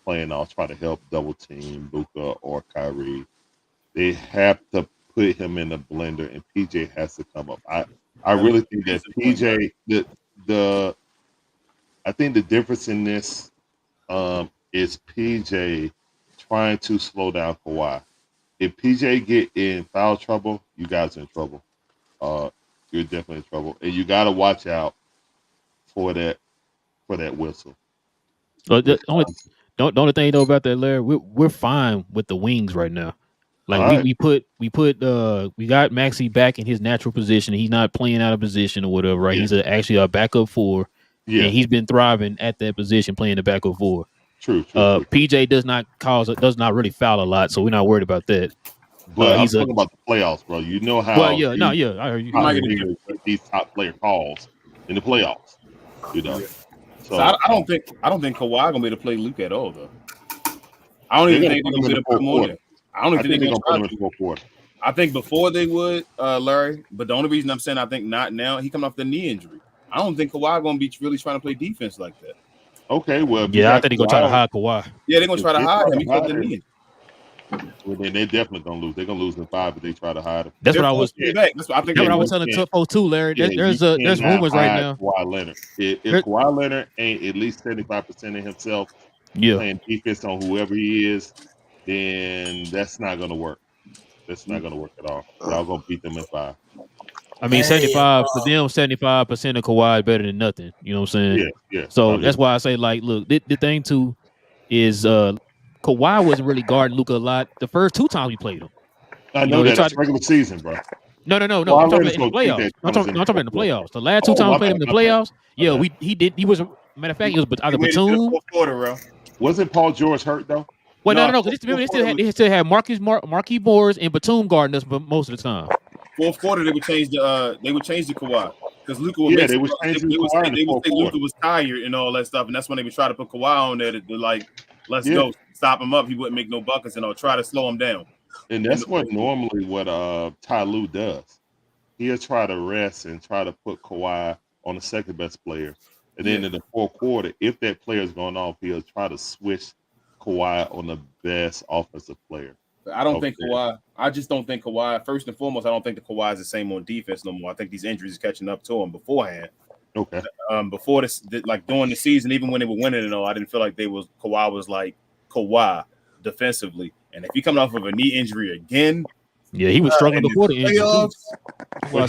playing off, try to help double team Luka or Kyrie. They have to put him in the blender, and PJ has to come up. I really think that PJ I think the difference in this is PJ trying to slow down Kawhi. If PJ get in foul trouble, you guys are in trouble. you're definitely in trouble, and you got to watch out for that whistle. But the only thing though about that, Larry, we're fine with the wings right now. Like All right. we got Maxey back in his natural position. He's not playing out of position or whatever, right? Yeah. He's actually a backup four, Yeah, and he's been thriving at that position, playing the backup four. true. PJ does not really foul a lot, so we're not worried about that. But I'm he's talking about the playoffs, bro. You know how I heard you. how he get these top player calls in the playoffs. You know, so I don't think Kawhi gonna be able to play Luke at all, though. I don't even think they're gonna be able to put him on there. I don't even think they're gonna put him in the fourth quarter. I think before they would, Larry. But the only reason I'm saying I think not now, he coming off the knee injury. I don't think Kawhi gonna be really trying to play defense like that. Okay, well, I think they're gonna try to hide Kawhi. Yeah, they're gonna try to hide him. He got the knee. Well, then they're definitely gonna lose. They're gonna lose in 5 if they try to hide him. That's what I was. That's what I think. That's what I was telling Tufo too, Larry. There's rumors right now. Kawhi Leonard. If Kawhi Leonard ain't at least 75% of himself playing defense on whoever he is, then that's not gonna work. That's not gonna work at all. Y'all gonna beat them in 5. I mean, 75 for them, 75% of Kawhi is better than nothing. You know what I'm saying? Yeah. So that's why I say, like, look, the thing too is Kawhi wasn't really guarding Luka a lot the first 2 times we played him. I know that's regular season, bro. No. I'm talking about in the playoffs. I'm talking about in the playoffs. The last 2 times we played him in the playoffs, he was. Matter of fact, it was either Batum. Wasn't Paul George hurt though? Well, no. They still had Marquise Morris and Batum guarding us most of the time. Fourth quarter, they would change the Kawhi because Luka would they would change the Kawhi. They would say Luka was tired and all that stuff, and that's when they would try to put Kawhi on there to like, let's go, stop him up. He wouldn't make no buckets and try to slow him down. And that's normally what Ty Lue does. He'll try to rest and try to put Kawhi on the second best player, and then in the fourth quarter, if that player is going off, he'll try to switch Kawhi on the best offensive player. I don't think Kawhi. I just don't think Kawhi. First and foremost, I don't think the Kawhi is the same on defense no more. I think these injuries are catching up to him beforehand. Okay. Before this, like during the season, even when they were winning and all, I didn't feel like Kawhi was like Kawhi defensively. And if he coming off of a knee injury again, he was struggling before the injury. Well, I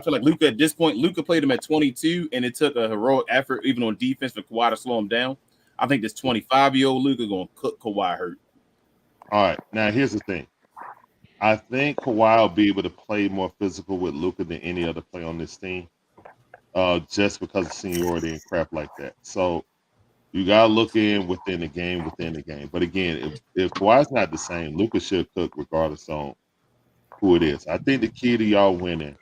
feel like Luka at this point, Luka played him at 22, and it took a heroic effort even on defense for Kawhi to slow him down. I think this 25-year-old Luka gonna cook Kawhi hurt. All right, now here's the thing. I think Kawhi will be able to play more physical with Luka than any other player on this team, just because of seniority and crap like that. So you gotta look within the game. But again, if Kawhi's not the same, Luka should cook regardless on who it is. I think the key to y'all winning,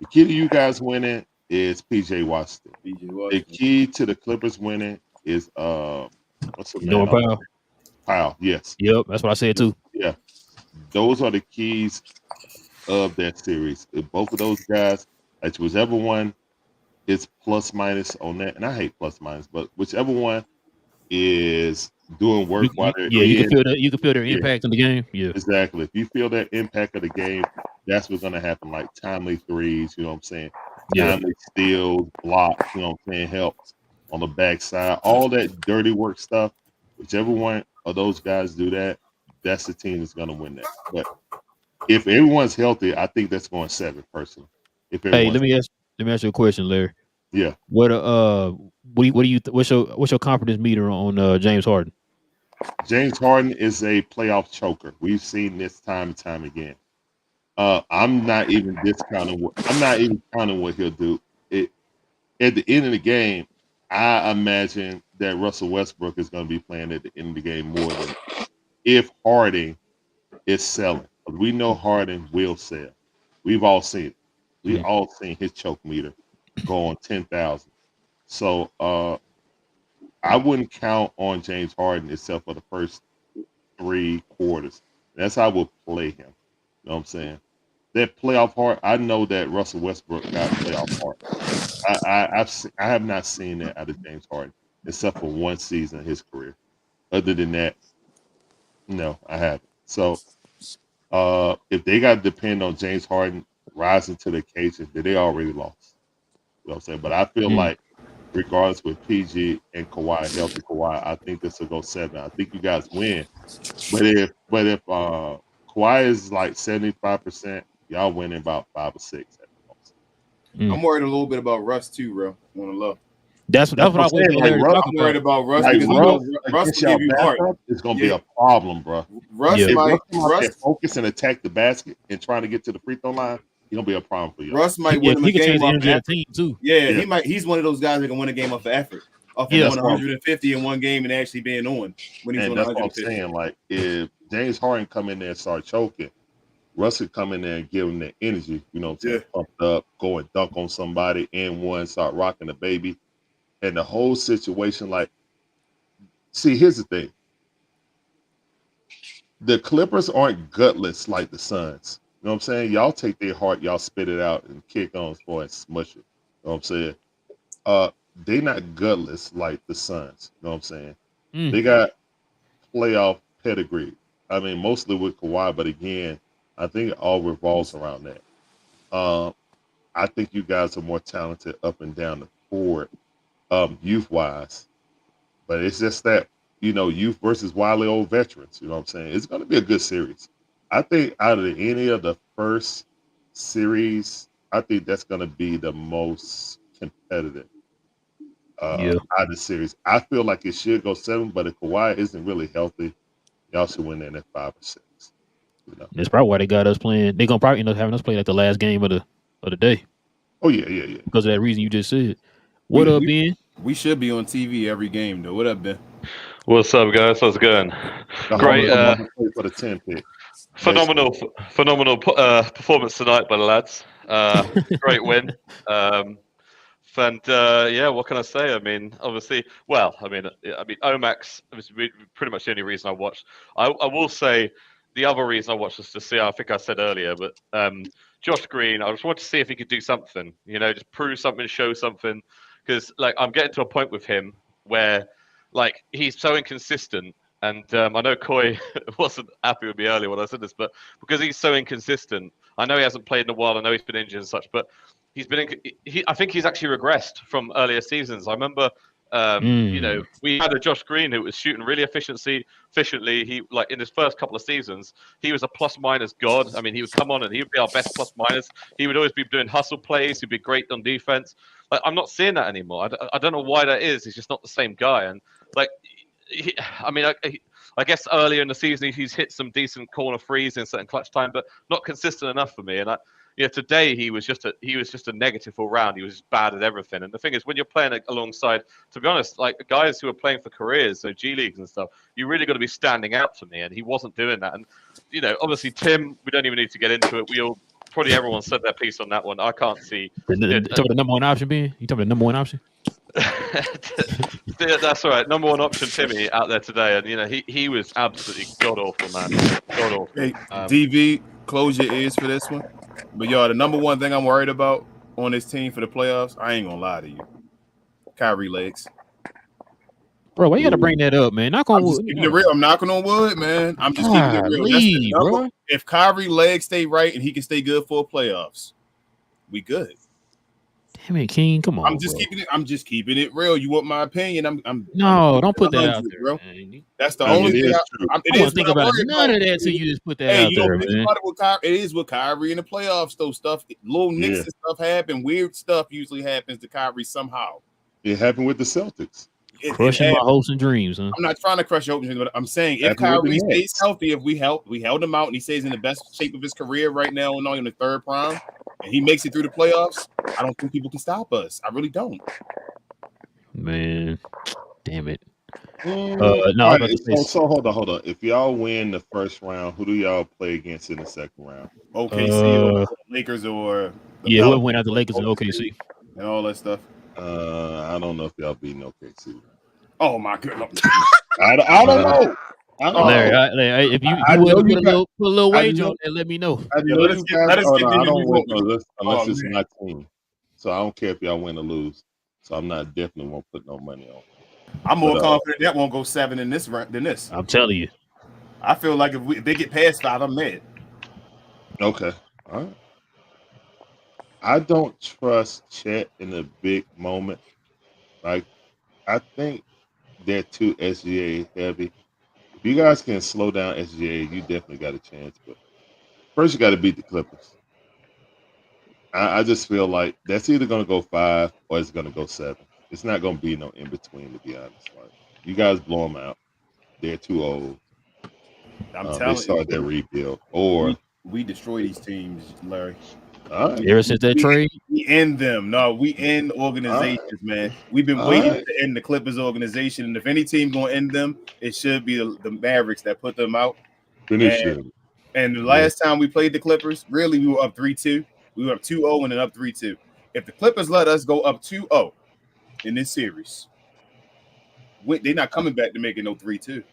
the key to you guys winning is PJ Washington. The key to the Clippers winning is what's the name? Powell, yes. Yep, that's what I said too. Yeah. Those are the keys of that series. If both of those guys, like whichever one is plus minus on that, and I hate plus minus, but whichever one is doing work while they're you can feel their impact in the game. Yeah. Exactly. If you feel that impact of the game, that's what's gonna happen. Like timely threes, you know what I'm saying? Timely steals, blocks, you know what I'm saying, helps on the backside, all that dirty work stuff. Whichever one of those guys do that, that's the team that's going to win that. But if everyone's healthy, I think that's going 7 personally. Let me ask you a question, Larry. Yeah. What's your confidence meter on James Harden? James Harden is a playoff choker. We've seen this time and time again. I'm not even counting what he'll do. At the end of the game, I imagine that Russell Westbrook is going to be playing at the end of the game more than if Harden is selling. We know Harden will sell. We've all seen it. We've all seen his choke meter go on 10,000. So I wouldn't count on James Harden except for the first 3 quarters. That's how I would play him. You know what I'm saying? That playoff heart, I know that Russell Westbrook got playoff heart. I have not seen that out of James Harden except for one season of his career. Other than that, no, I haven't. So if they got to depend on James Harden rising to the occasion, then they already lost. You know what I'm saying? But I feel like regardless with PG and Kawhi, healthy Kawhi, I think this will go 7. I think you guys win. But if Kawhi is like 75%, y'all win about 5 or 6 at the I'm worried a little bit about Russ too, bro. On the low. That's what I was waiting for Larry to talk I'm worried about Russ Like because Russ will give you heart. It's gonna be a problem, bro. Russ focus and attack the basket and trying to get to the free throw line. He's gonna be a problem for you. Russ might win him a game off effort. Team too. Yeah, he might. He's one of those guys that can win a game off of effort. Off of 150 in one game and actually being on when he's on 150. That's what I'm saying. Like if James Harden come in there and start choking, Russ could come in there and give him the energy. You know what I'm saying? Pumped up, go and dunk on somebody, and one start rocking the baby, and the whole situation. Like, see, here's the thing. The Clippers aren't gutless like the Suns. You know what I'm saying? Y'all take their heart, y'all spit it out and kick on for and smush it. You know what I'm saying? They not gutless like the Suns. You know what I'm saying? They got playoff pedigree. I mean, mostly with Kawhi, but again, I think it all revolves around that. I think you guys are more talented up and down the board, youth-wise. But it's just that, you know, youth versus wily old veterans. You know what I'm saying? It's going to be a good series. I think out of any of the first series, I think that's going to be the most competitive out of the series. I feel like it should go 7, but if Kawhi isn't really healthy, y'all should win that at 5 or 6. You know? That's probably why they got us playing. They're gonna probably end up having us play like the last game of the day. Oh yeah. Because of that reason you just said. What up, Ben? We should be on TV every game though. What up, Ben? What's up, guys? How's it going? Great, for the 10 pick. Phenomenal performance tonight by the lads. Great win. And yeah, what can I say? I mean, obviously, Omax was pretty much the only reason I watched. I will say the other reason I watched was to see. I think I said earlier, but Josh Green. I just wanted to see if he could do something. You know, just prove something, show something. Because like I'm getting to a point with him where like he's so inconsistent. And I know Coy wasn't happy with me earlier when I said this, but because he's so inconsistent, I know he hasn't played in a while. I know he's been injured and such, but he's been. I think he's actually regressed from earlier seasons. I remember, you know, we had a Josh Green who was shooting really efficiently. He like in his first couple of seasons, he was a plus minus god. I mean, he would come on and he would be our best plus minus. He would always be doing hustle plays. He'd be great on defense. Like I'm not seeing that anymore. I don't know why that is. He's just not the same guy. And like. I guess earlier in the season he's hit some decent corner threes in certain clutch time, but not consistent enough for me. And today he was just a negative all round. He was just bad at everything. And the thing is, when you're playing alongside, to be honest, like guys who are playing for careers, so G Leagues and stuff, you really got to be standing out for me. And he wasn't doing that. And you know, obviously Tim, we don't even need to get into it. Probably everyone said their piece on that one. I can't see. You talking about the number one option, Ben? You talking about the number one option? That's all right. Number one option, Timmy, out there today, and you know he was absolutely god awful, man. God awful. Hey, DV, close your ears for this one. But y'all, the number one thing I'm worried about on this team for the playoffs, I ain't gonna lie to you, Kyrie legs. Bro, why you gotta bring that up, man? I'm just keeping it real. I'm knocking on wood, man. I'm just keeping it real. That's the number. Bro. If Kyrie legs stay right and he can stay good for playoffs, we good. Damn it, King, come on. I'm just keeping it real. You want my opinion? Don't put that out there, bro. Man. That's the only thing. I don't think about none of that till you just put that out there, man. It is with Kyrie in the playoffs, though. Stuff, little nicks and stuff happen. Weird stuff usually happens to Kyrie somehow. It happened with the Celtics. Crushing my hopes and dreams, huh? I'm not trying to crush your hopes, but I'm saying if Kyrie stays healthy, if we held him out and he stays in the best shape of his career right now and only in the third prime, and he makes it through the playoffs, I don't think people can stop us. I really don't. Man, damn it. So hold on. If y'all win the first round, who do y'all play against in the second round? OKC or Lakers or whoever went out the Lakers and OKC and all that stuff. I don't know if y'all beat OKC. Oh my goodness. I don't know. Larry, if you want to put a little wage on it, let me know. Unless it's my team. So I don't care if y'all win or lose. So I'm not definitely won't put no money on. I'm more confident that won't go 7 in this round than this. I'm telling you. I feel like if they get past 5, I'm mad. Okay. All right. I don't trust Chet in a big moment. Like, I think they're too SGA heavy. If you guys can slow down SGA, you definitely got a chance. But first, you got to beat the Clippers. I just feel like that's either going to go 5 or it's going to go 7. It's not going to be no in between, to be honest. Like, you guys blow them out. They're too old. I'm They telling start their rebuild. Or we destroy these teams, Larry. all right. Ever since that trade, We end them. No, we end organizations, man. We've been waiting to end the Clippers organization, and if any team gonna end them, it should be the Mavericks that put them out. Finish it. And the last time we played the Clippers, really, we were up 3-2. We were up 2-0 and then up 3-2. If the Clippers let us go up 2-0 in this series, they're not coming back to make it no 3-2.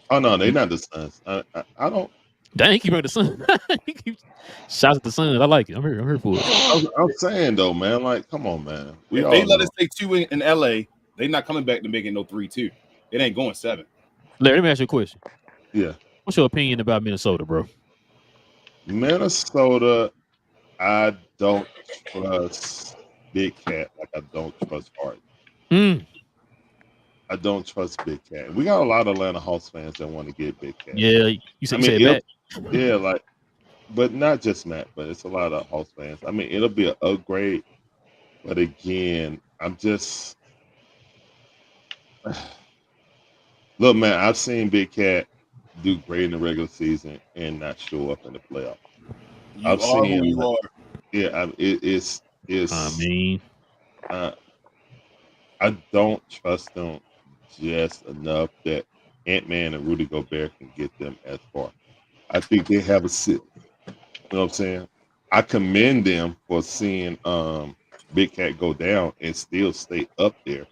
Oh no, they're not the Suns. I don't. dang, he keep bringing the Suns. He keeps shouts at the Suns. I like it. I'm here for it. I'm saying though, man. Like, come on, man. If they let us take 2 in LA, they're not coming back to make it no 3-2. It ain't going 7. Larry, let me ask you a question. Yeah. What's your opinion about Minnesota, bro? Minnesota, I don't trust Big Cat like I don't trust Harden. I don't trust Big Cat. We got a lot of Atlanta Hawks fans that want to get Big Cat. Yeah, you said Matt. Yeah, like, but not just Matt, but it's a lot of Hawks fans. I mean, it'll be an upgrade, but again, I'm just look, man. I've seen Big Cat do great in the regular season and not show up in the playoffs. I've seen him. Yeah, it's. I mean, I don't trust them just enough that Ant-Man and Rudy Gobert can get them as far. I think they have a sit. You know what I'm saying? I commend them for seeing Big Cat go down and still stay up there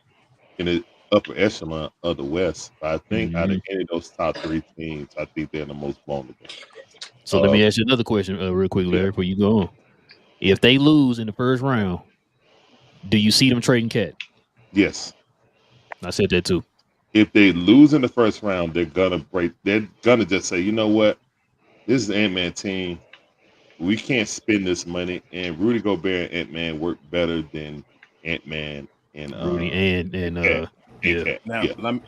in the upper echelon of the West. But I think out of any of those top 3 teams, I think they're the most vulnerable. So let me ask you another question real quick, Larry, before you go on. If they lose in the first round, do you see them trading Cat? Yes. I said that too. If they lose in the first round, they're gonna break. They're gonna just say, you know what? This is the Ant-Man team. We can't spend this money. And Rudy Gobert and Ant-Man work better than Ant-Man and Rudy and Cat. Now,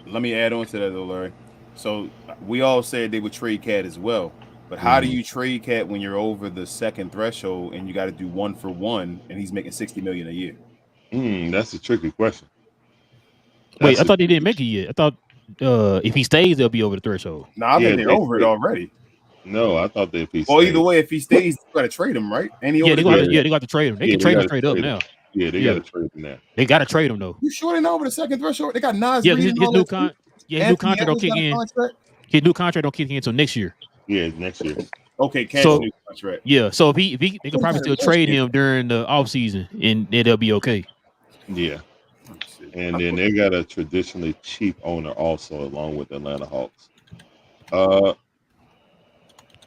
let me add on to that though, Larry. So we all said they would trade Cat as well. But how do you trade Cat when you're over the second threshold and you got to do 1 for 1 and he's making $60 million a year? That's a tricky question. Wait, I thought they didn't make it yet. I thought if he stays, they'll be over the threshold. No, I think they're over it already. No, I thought that if he either way, if he stays, you got to trade him, right? And they got to trade him. They can trade him straight up now. Yeah, they got to trade him now. They got to trade him though. You sure they're not over the second threshold? They got Nas. Yeah, his new contract don't kick in. His new contract don't kick in until next year. Yeah, next year. Okay, new contract. Yeah, so if they can probably still trade him during the offseason and they'll be okay. Yeah. And then they got a traditionally cheap owner also along with the Atlanta Hawks.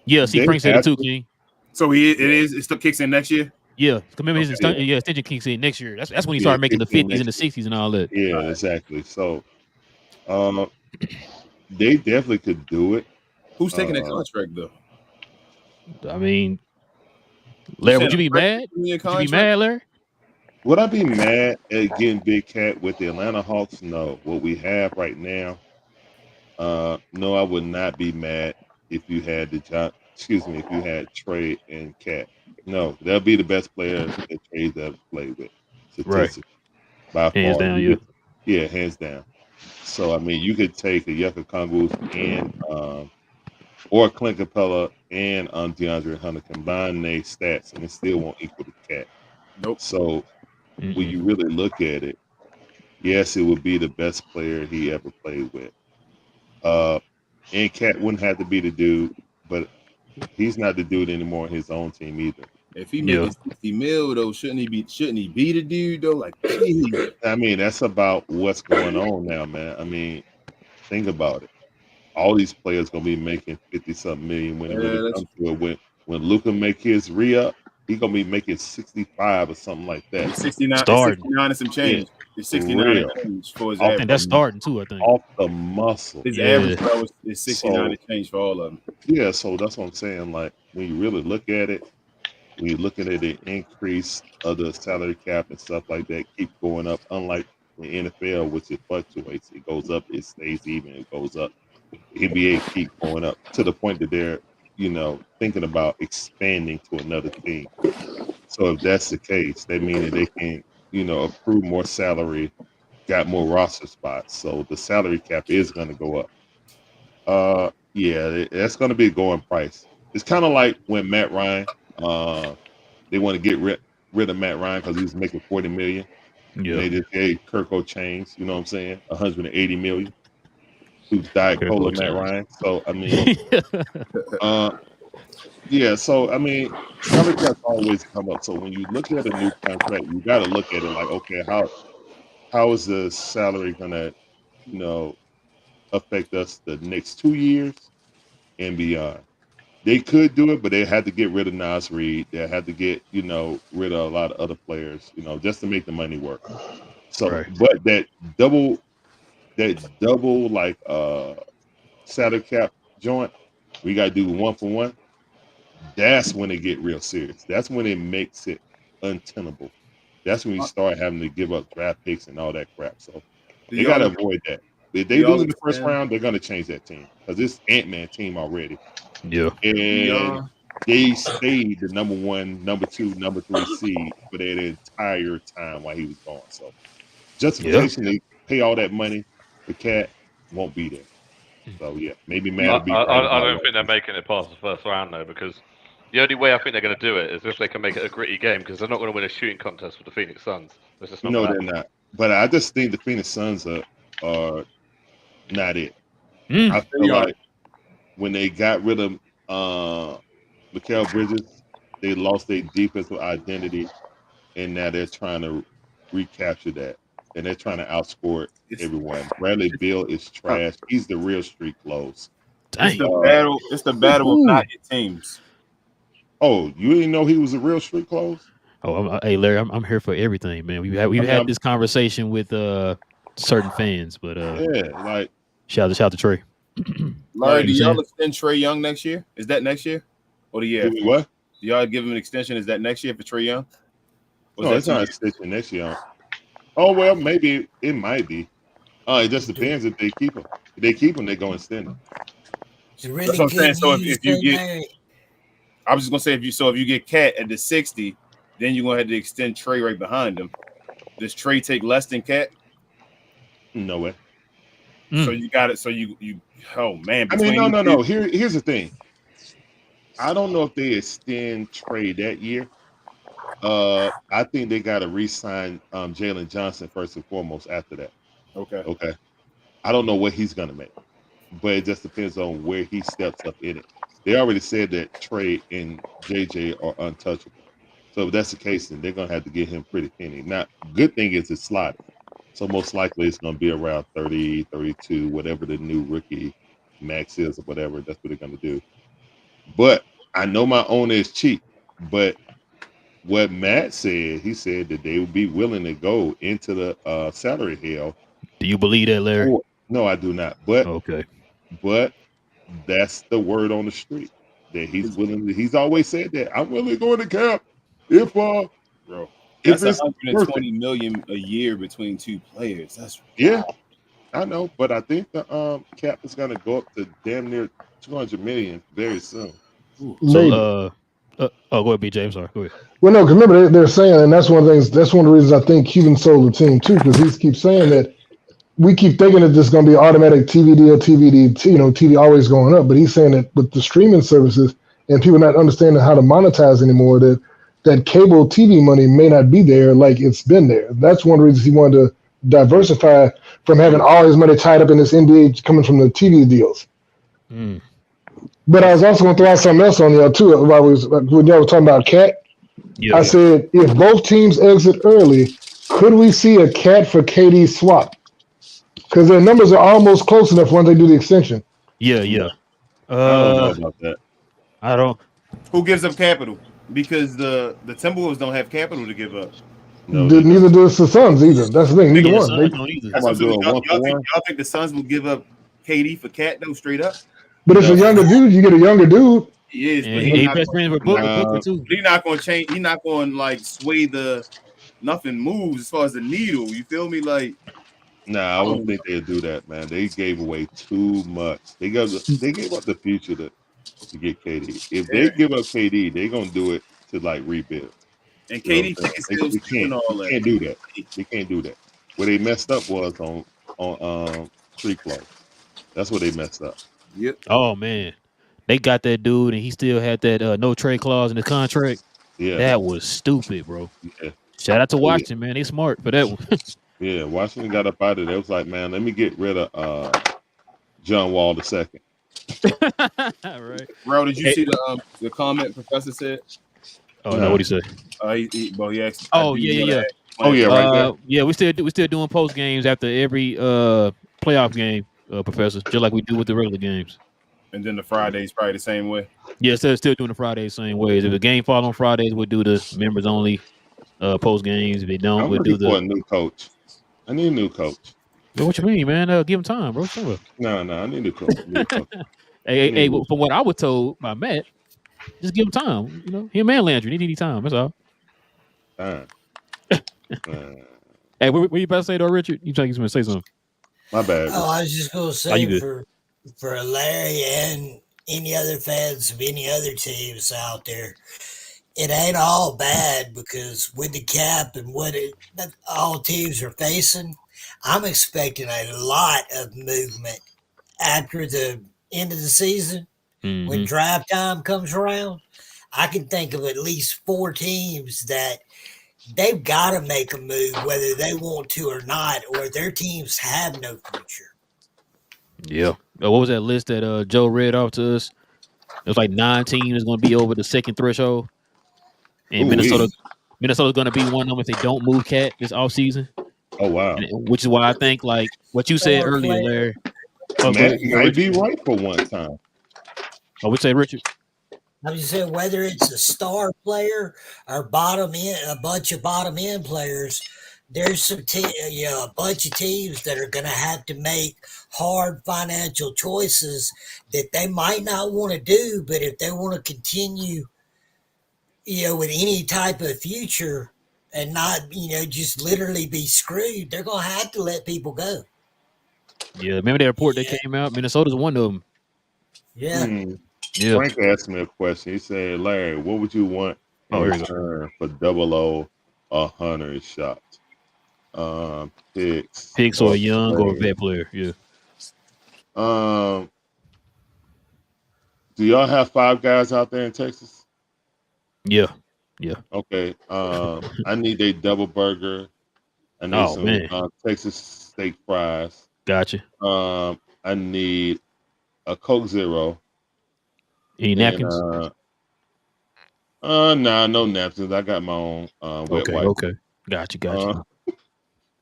Yeah, see, Frank said it too, King. So it still kicks in next year? Yeah, remember his extension kicks in next year. That's when he started making the 50s and the 60s and all that. Yeah, exactly. So they definitely could do it. Who's taking that contract though? I mean, Larry, would you be mad? Would you be mad, Larry? Would I be mad at getting Big Cat with the Atlanta Hawks? No. What we have right now, no, I would not be mad if you had if you had Trey and Cat. No, they'll be the best player that Trey's ever played with. Right. By hands far. Down, Yeah, hands down. So I mean, you could take a Yucca Kongus and or Clint Capella and DeAndre Hunter, combine their stats, and it still won't equal the Cat. Nope. So when you really look at it, yes, it would be the best player he ever played with. And Cat wouldn't have to be the dude, but he's not the dude anymore on his own team either. If he makes $60 million though, shouldn't he be the dude though? Like, geez. I mean, that's about what's going on now, man. I mean, think about it. All these players gonna be making 50-something million when it really comes to it. When Luka make his re-up, he gonna be making 65 or something like that. 69 and some change. Yeah. It's 69 and change for his average. And that's starting too, I think. Off the muscle. His average is 69 and change for all of them. Yeah, so that's what I'm saying. Like, when you really look at it, when you're looking at the increase of the salary cap and stuff like that, keep going up. Unlike the NFL, which it fluctuates, it goes up, it stays even, it goes up. The NBA keep going up to the point that they're, thinking about expanding to another team. So if that's the case, that means that they can, accrue more salary, got more roster spots. So the salary cap is going to go up. Yeah, that's going to be a going price. It's kind of like when Matt Ryan, they want to get rid of Matt Ryan because he was making $40 million. Yeah. They just gave Kirko Chains, you know what I'm saying, $180 million. Who's Diet Kirko Cola Matt Chains. Ryan. So I mean, yeah. So I mean, salary caps always come up. So when you look at a new contract, you got to look at it like, okay, how is the salary gonna, affect us the next 2 years and beyond? They could do it, but they had to get rid of Nas Reed. They had to get, rid of a lot of other players, just to make the money work. So, Right. but that double like salary cap joint, we got to do 1 for 1. That's when it get real serious. That's when it makes it untenable. That's when you start having to give up draft picks and all that crap. So they got to avoid that. If they lose in the first round, they're going to change that team because it's Ant-Man team already. Yeah. And they stayed the number 1, number 2, number 3 seed for that entire time while he was gone. So justification, they pay all that money. The cat won't be there. So yeah, maybe Matt will be right. I don't think they're making it past the first round though, because the only way I think they're going to do it is if they can make it a gritty game, because they're not going to win a shooting contest with the Phoenix Suns. That's just not No, gonna they're happen. not. But I just think the Phoenix Suns are not it. Mm. I feel like when they got rid of Mikal Bridges, they lost their defensive identity, and now they're trying to recapture that, and they're trying to outscore everyone. Bradley Beal is trash. He's the real street clothes. It's the battle of not your teams. Oh, you didn't know he was a real street clothes? Oh, hey Larry, I'm here for everything, man. We've had this conversation with certain fans, but yeah, like shout out to Trey. Larry, do y'all extend Trey Young next year? Is that next year or the year? What? Do y'all give him an extension? Is that next year for Trey Young? No, it's not an extension next year. Oh well, maybe it might be. It just depends if they keep him. If they keep him, they're going to extend him. That's what I'm saying. So if you get, I was just gonna say if you get Cat at the 60, then you're gonna have to extend Trey right behind him. Does Trey take less than Cat? No way. So you got it. So you oh man. I mean, no. Here's the thing. I don't know if they extend Trey that year. I think they got to re-sign Jalen Johnson first and foremost after that. Okay. I don't know what he's gonna make, but it just depends on where he steps up in it. They already said that Trey and JJ are untouchable. So if that's the case, then they're gonna have to get him pretty penny. Now, good thing is it's slotted. So most likely it's gonna be around 30, 32, whatever the new rookie max is or whatever. That's what they're gonna do. But I know my owner is cheap, but what Matt said, he said that they would be willing to go into the salary hell. Do you believe that, Larry? No, I do not. But okay. But that's the word on the street that he's willing to. He's always said that I'm willing to go in the cap if bro. If that's $120 million a year between two players. That's I know, but I think the cap is going to go up to damn near $200 million very soon. So go ahead, BJ. I'm sorry. Go ahead. Well, no, because remember they're saying, and that's one of the things. That's one of the reasons I think Cuban sold the team too, because he keeps saying that. We keep thinking that this is going to be automatic TV deal, TV always going up. But he's saying that with the streaming services and people not understanding how to monetize anymore, that cable TV money may not be there like it's been there. That's one of the reasons he wanted to diversify from having all his money tied up in this NBA coming from the TV deals. Mm. But I was also going to throw out something else on y'all too. When y'all were talking about Cat, I said if both teams exit early, could we see a Cat for KD swap? Because their numbers are almost close enough when they do the extension. Yeah. I don't know about that. I don't. Who gives up capital? Because the Timberwolves don't have capital to give up. No, neither does the Suns either. That's the thing. Neither one. Y'all think the Suns will give up KD for Cat though, straight up? But if a younger dude, you get a younger dude. He is. Yeah, he's best friends with Booker too. He's not going to change. He's not going to like sway the nothing moves as far as the needle. You feel me? Like. Nah, I don't think they'd do that, man. They gave away too much. They gave up the future to get KD. If they give up KD, they're gonna do it to like rebuild. And You know KD what I'm saying? still doing all that. Can't do that. They can't do that. Where they messed up was on street flow. That's where they messed up. Yep. Oh man, they got that dude, and he still had that no trade clause in his contract. Yeah. That was stupid, bro. Yeah. Shout out to Washington, man. They smart for that one. Yeah. Washington got up out of there. It was like, man, let me get rid of John Wall II. Right. Bro, did you see the comment Professor said? Oh no, what he say? He asked. Oh yeah. Oh yeah, right there. Yeah, we still doing post games after every playoff game, Professor, just like we do with the regular games. And then the Fridays probably the same way. Yeah, still doing the Fridays same ways. If the game fall on Fridays, we'll do the members only post games. If they don't, I'm we'll looking do for a new coach. I need a new coach. Well, what you mean, man? Give him time, bro. No, I need a coach. Hey, from what I was told by Matt, just give him time. You know, him and Landry, they need time. That's all. Time. Hey, what you about to say though, Richard? You trying to say something? My bad. Oh, I was just gonna say for Larry and any other fans of any other teams out there, it ain't all bad because with the cap and that all teams are facing, I'm expecting a lot of movement after the end of the season. Mm-hmm. When draft time comes around, I can think of at least 4 teams that they've got to make a move whether they want to or not, or their teams have no future. Yeah. What was that list that Joe read off to us? It was like 9 teams going to be over the second threshold. And Minnesota's going to be one of them if they don't move Cat this offseason. Oh, wow. Which is why I think, like what you said earlier, Larry. Matt might be right for one time. Oh, what you say, Richard? I'm just saying whether it's a star player or a bunch of bottom end players, there's a bunch of teams that are going to have to make hard financial choices that they might not want to do, but if they want to continue, with any type of future and not, just literally be screwed, they're going to have to let people go. Yeah, remember that report that came out? Minnesota's one of them. Yeah. Yeah. Frank asked me a question. He said, Larry, what would you want in return for 100 shots? Picks or a young or a vet player. Yeah. Do y'all have 5 guys out there in Texas? Yeah. Yeah. Okay. I need a double burger. I need some Texas steak fries. Gotcha. I need a Coke Zero. Any napkins? No napkins. I got my own wet wipe. Okay. Gotcha.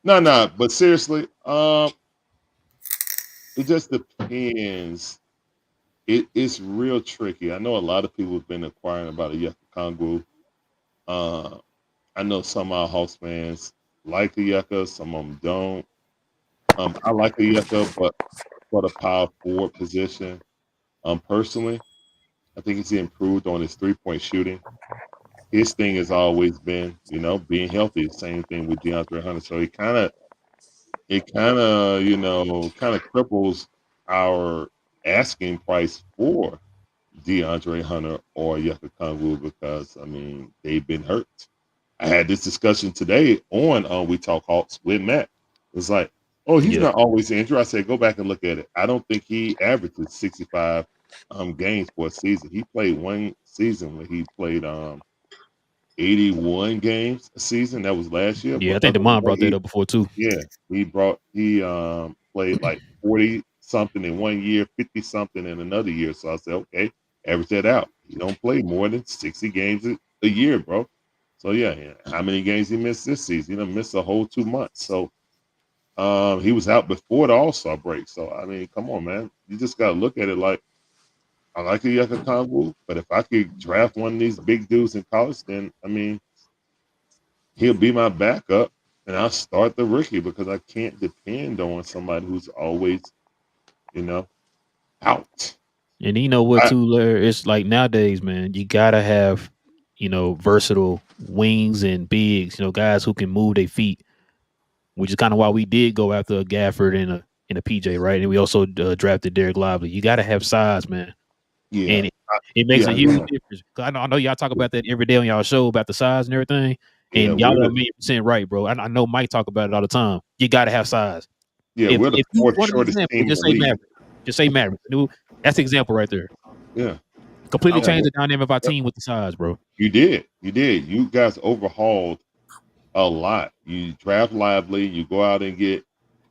No. But seriously, it just depends. It's real tricky. I know a lot of people have been inquiring about a Yucca Kongwu. I know some of our Hawks fans like the Yucca, some of them don't. I like the Yucca, but for the power forward position, personally, I think he's improved on his 3-point shooting. His thing has always been, being healthy. Same thing with DeAndre Hunter. So it kind of, cripples our asking price for DeAndre Hunter or Yucca Kongwu because, they've been hurt. I had this discussion today on We Talk Hawks with Matt. It's like, oh, he's not always injured. I said, go back and look at it. I don't think he averages 65 games for a season. He played one season when he played 81 games a season. That was last year. Yeah, I think DeMond brought that up before too. Yeah, he played like 40 something in one year, 50 something in another year. So I said, okay, average that out. You don't play more than 60 games a year, bro. So yeah, how many games he missed this season? He missed a whole 2 months. So he was out before the All-Star break. So come on, man. You just gotta look at it like, I like a Yucca Kongwu, but if I could draft one of these big dudes in college, then he'll be my backup, and I'll start the rookie because I can't depend on somebody who's always, out. And you know what, too, Larry? It's like nowadays, man, you gotta have, versatile wings and bigs, guys who can move their feet, which is kind of why we did go after a Gafford and a PJ, right? And we also drafted Derek Lively. You gotta have size, man. Yeah, it makes a huge difference. Cause I know y'all talk about that every day on y'all show about the size and everything, and y'all are 1,000,000% right, bro. I know Mike talk about it all the time. You got to have size. Yeah, we're the fourth shortest team in the league. Just say Mavericks. That's the example right there. Yeah. Completely changed the dynamic of our team with the size, bro. You did. You guys overhauled a lot. You draft Lively. You go out and get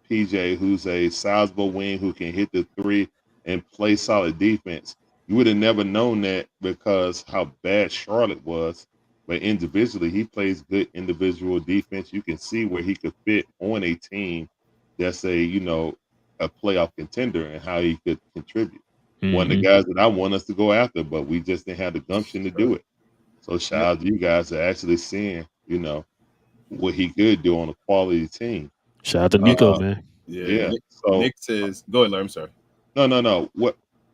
PJ, who's a sizable wing who can hit the three and play solid defense. You would have never known that because how bad Charlotte was. But individually, he plays good individual defense. You can see where he could fit on a team that's a playoff contender and how he could contribute. One of the guys that I want us to go after, but we just didn't have the gumption to do it. So shout out to you guys for actually seeing, what he could do on a quality team. Shout out to Nico, man. Yeah. So Nick says, go ahead, Larry. I'm sorry. No.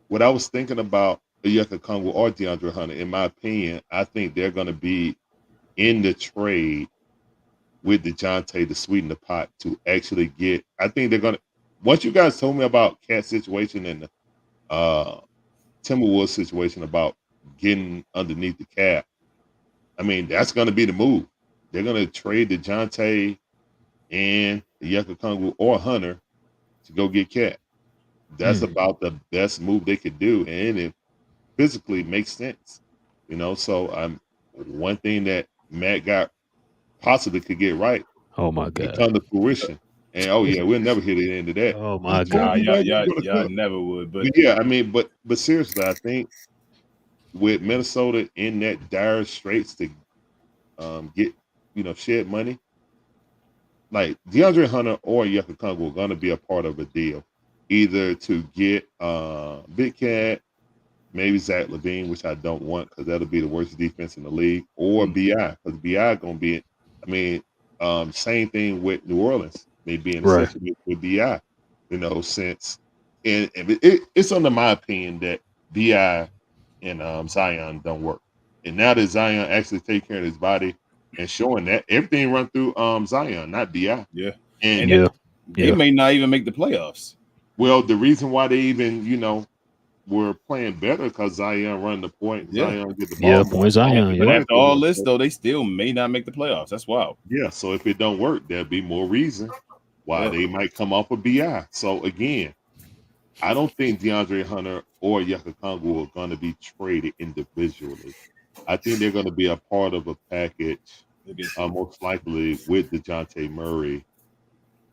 What I was thinking about Yucca Congo or DeAndre Hunter, in my opinion, I think they're going to be in the trade with DeJounte to sweeten the pot to actually get. I think they're going to. Once you guys told me about Cat's situation and the Timberwolves situation about getting underneath the cap, I mean, that's going to be the move. They're going to trade DeJounte and Yucca Congo or Hunter to go get Cat. That's about the best move they could do, and it physically makes sense, So one thing that Matt got possibly could get right. Oh my God! Come to fruition, and we'll never hit the end of that. Oh my God! Y'all never would. But yeah, I mean, but seriously, I think with Minnesota in that dire straits to get shed money, like DeAndre Hunter or Yucca Congo are going to be a part of a deal, either to get Big Cat, maybe Zach LaVine, which I don't want because that'll be the worst defense in the league, or BI, because BI going to be, same thing with New Orleans, maybe in a situation with BI, since and it's under my opinion that BI and Zion don't work, and now that Zion actually take care of his body and showing that everything run through Zion, not BI. Yeah, and they may not even make the playoffs. Well, the reason why they even were playing better because Zion run the point. Zion get the ball. Yeah, point Zion. But after all this, though, they still may not make the playoffs. That's wild. Yeah, so if it don't work, there'll be more reason why they might come off of BI. So again, I don't think DeAndre Hunter or Yucca Congo are going to be traded individually. I think they're going to be a part of a package, most likely with DeJounte Murray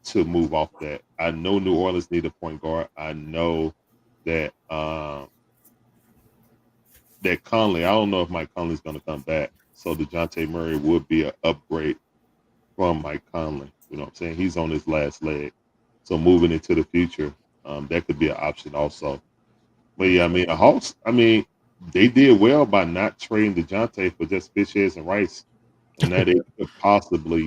to move off that. I know New Orleans need a point guard. I know that that Conley, I don't know if Mike Conley's going to come back. So DeJounte Murray would be an upgrade from Mike Conley. You know what I'm saying? He's on his last leg. So moving into the future, that could be an option also. But yeah, the Hawks, they did well by not trading DeJounte for just fish heads and rice. And that they could possibly,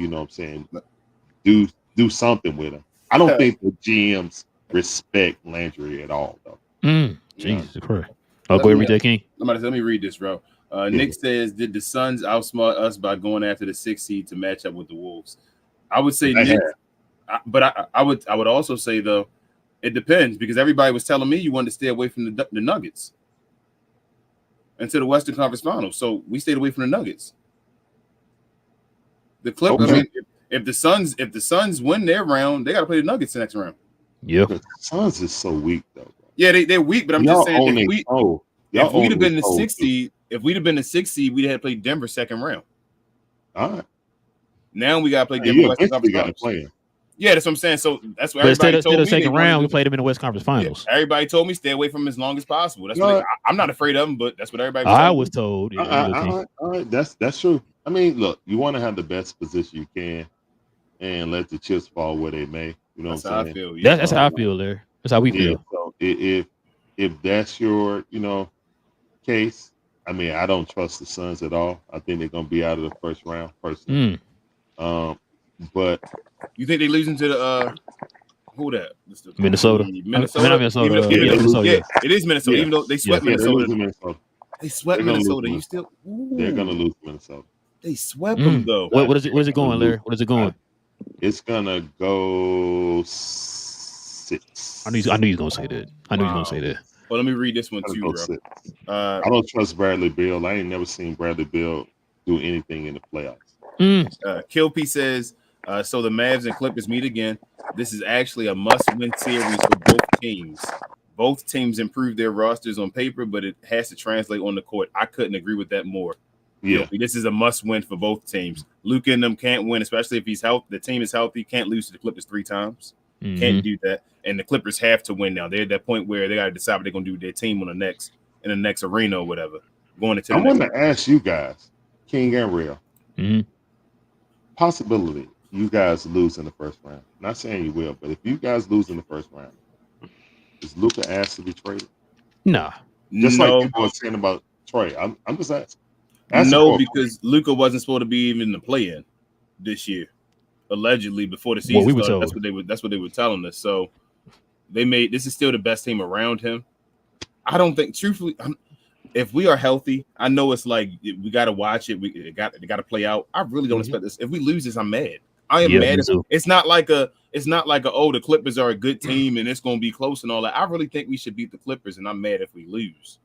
do something with him. I don't think the GMs respect Landry at all, though. Jesus Christ. Oh, go ahead, King. Let me read this, bro. Nick says, did the Suns outsmart us by going after the 6th seed to match up with the Wolves? I would say Nick, but I would also say, though, it depends because everybody was telling me you wanted to stay away from the Nuggets into the Western Conference Finals. So we stayed away from the Nuggets. The Clippers, if the Suns win their round, they got to play the Nuggets the next round. Yep. The Suns is so weak, though. Bro. Yeah, they're weak, but I'm just saying if we'd have been the 6th seed, we'd have played Denver second round. All right. Now we got to play Denver Western Conference Finals. Yeah, that's what I'm saying. So that's what everybody told me. Instead of second round, we played them in the West Conference Finals. Yeah, everybody told me stay away from them as long as possible. That's what I'm not afraid of them, but that's what everybody was told. All right. That's true. Look, you want to have the best position you can and let the chips fall where they may. You know what I'm saying? I feel. That's how I feel there. That's how we feel. So if that's your, case, I don't trust the Suns at all. I think they're gonna be out of the first round personally. But you think they're losing to the who that? Minnesota. Minnesota. Yeah, it is Minnesota. Yeah. Even though they swept Minnesota. They swept Minnesota. You still they're gonna lose Minnesota. They swept them though. What is it going, Larry? What is it going? It's gonna go 6. I knew you was gonna say that. Well, let me read this one Gotta too, go bro. 6. I don't trust Bradley Beal. I ain't never seen Bradley Beal do anything in the playoffs. Kilp says, so the Mavs and Clippers meet again. This is actually a must-win series for both teams. Both teams improved their rosters on paper, but it has to translate on the court. I couldn't agree with that more. Yeah. Kilp, this is a must-win for both teams. Luka and them can't win, especially if he's healthy. The team is healthy. Can't lose to the Clippers 3 times. Can't do that. And the Clippers have to win now. They're at that point where they got to decide what they're going to do with their team in the next arena or whatever. Going into I want to ask you guys, King and Relle, possibility you guys lose in the first round. Not saying you will, but if you guys lose in the first round, is Luka asked to be traded? Nah. Just like people were saying about Trey. I'm just asking. No, because Luka wasn't supposed to be even in the play-in this year. Allegedly, before the season started, that's what they were telling us. So this is still the best team around him. I don't think, truthfully, if we are healthy, I know it's like we got to watch it. It got to play out. I really don't expect this. If we lose this, I'm mad. I am mad. It's not like the Clippers are a good team and it's going to be close and all that. I really think we should beat the Clippers, and I'm mad if we lose.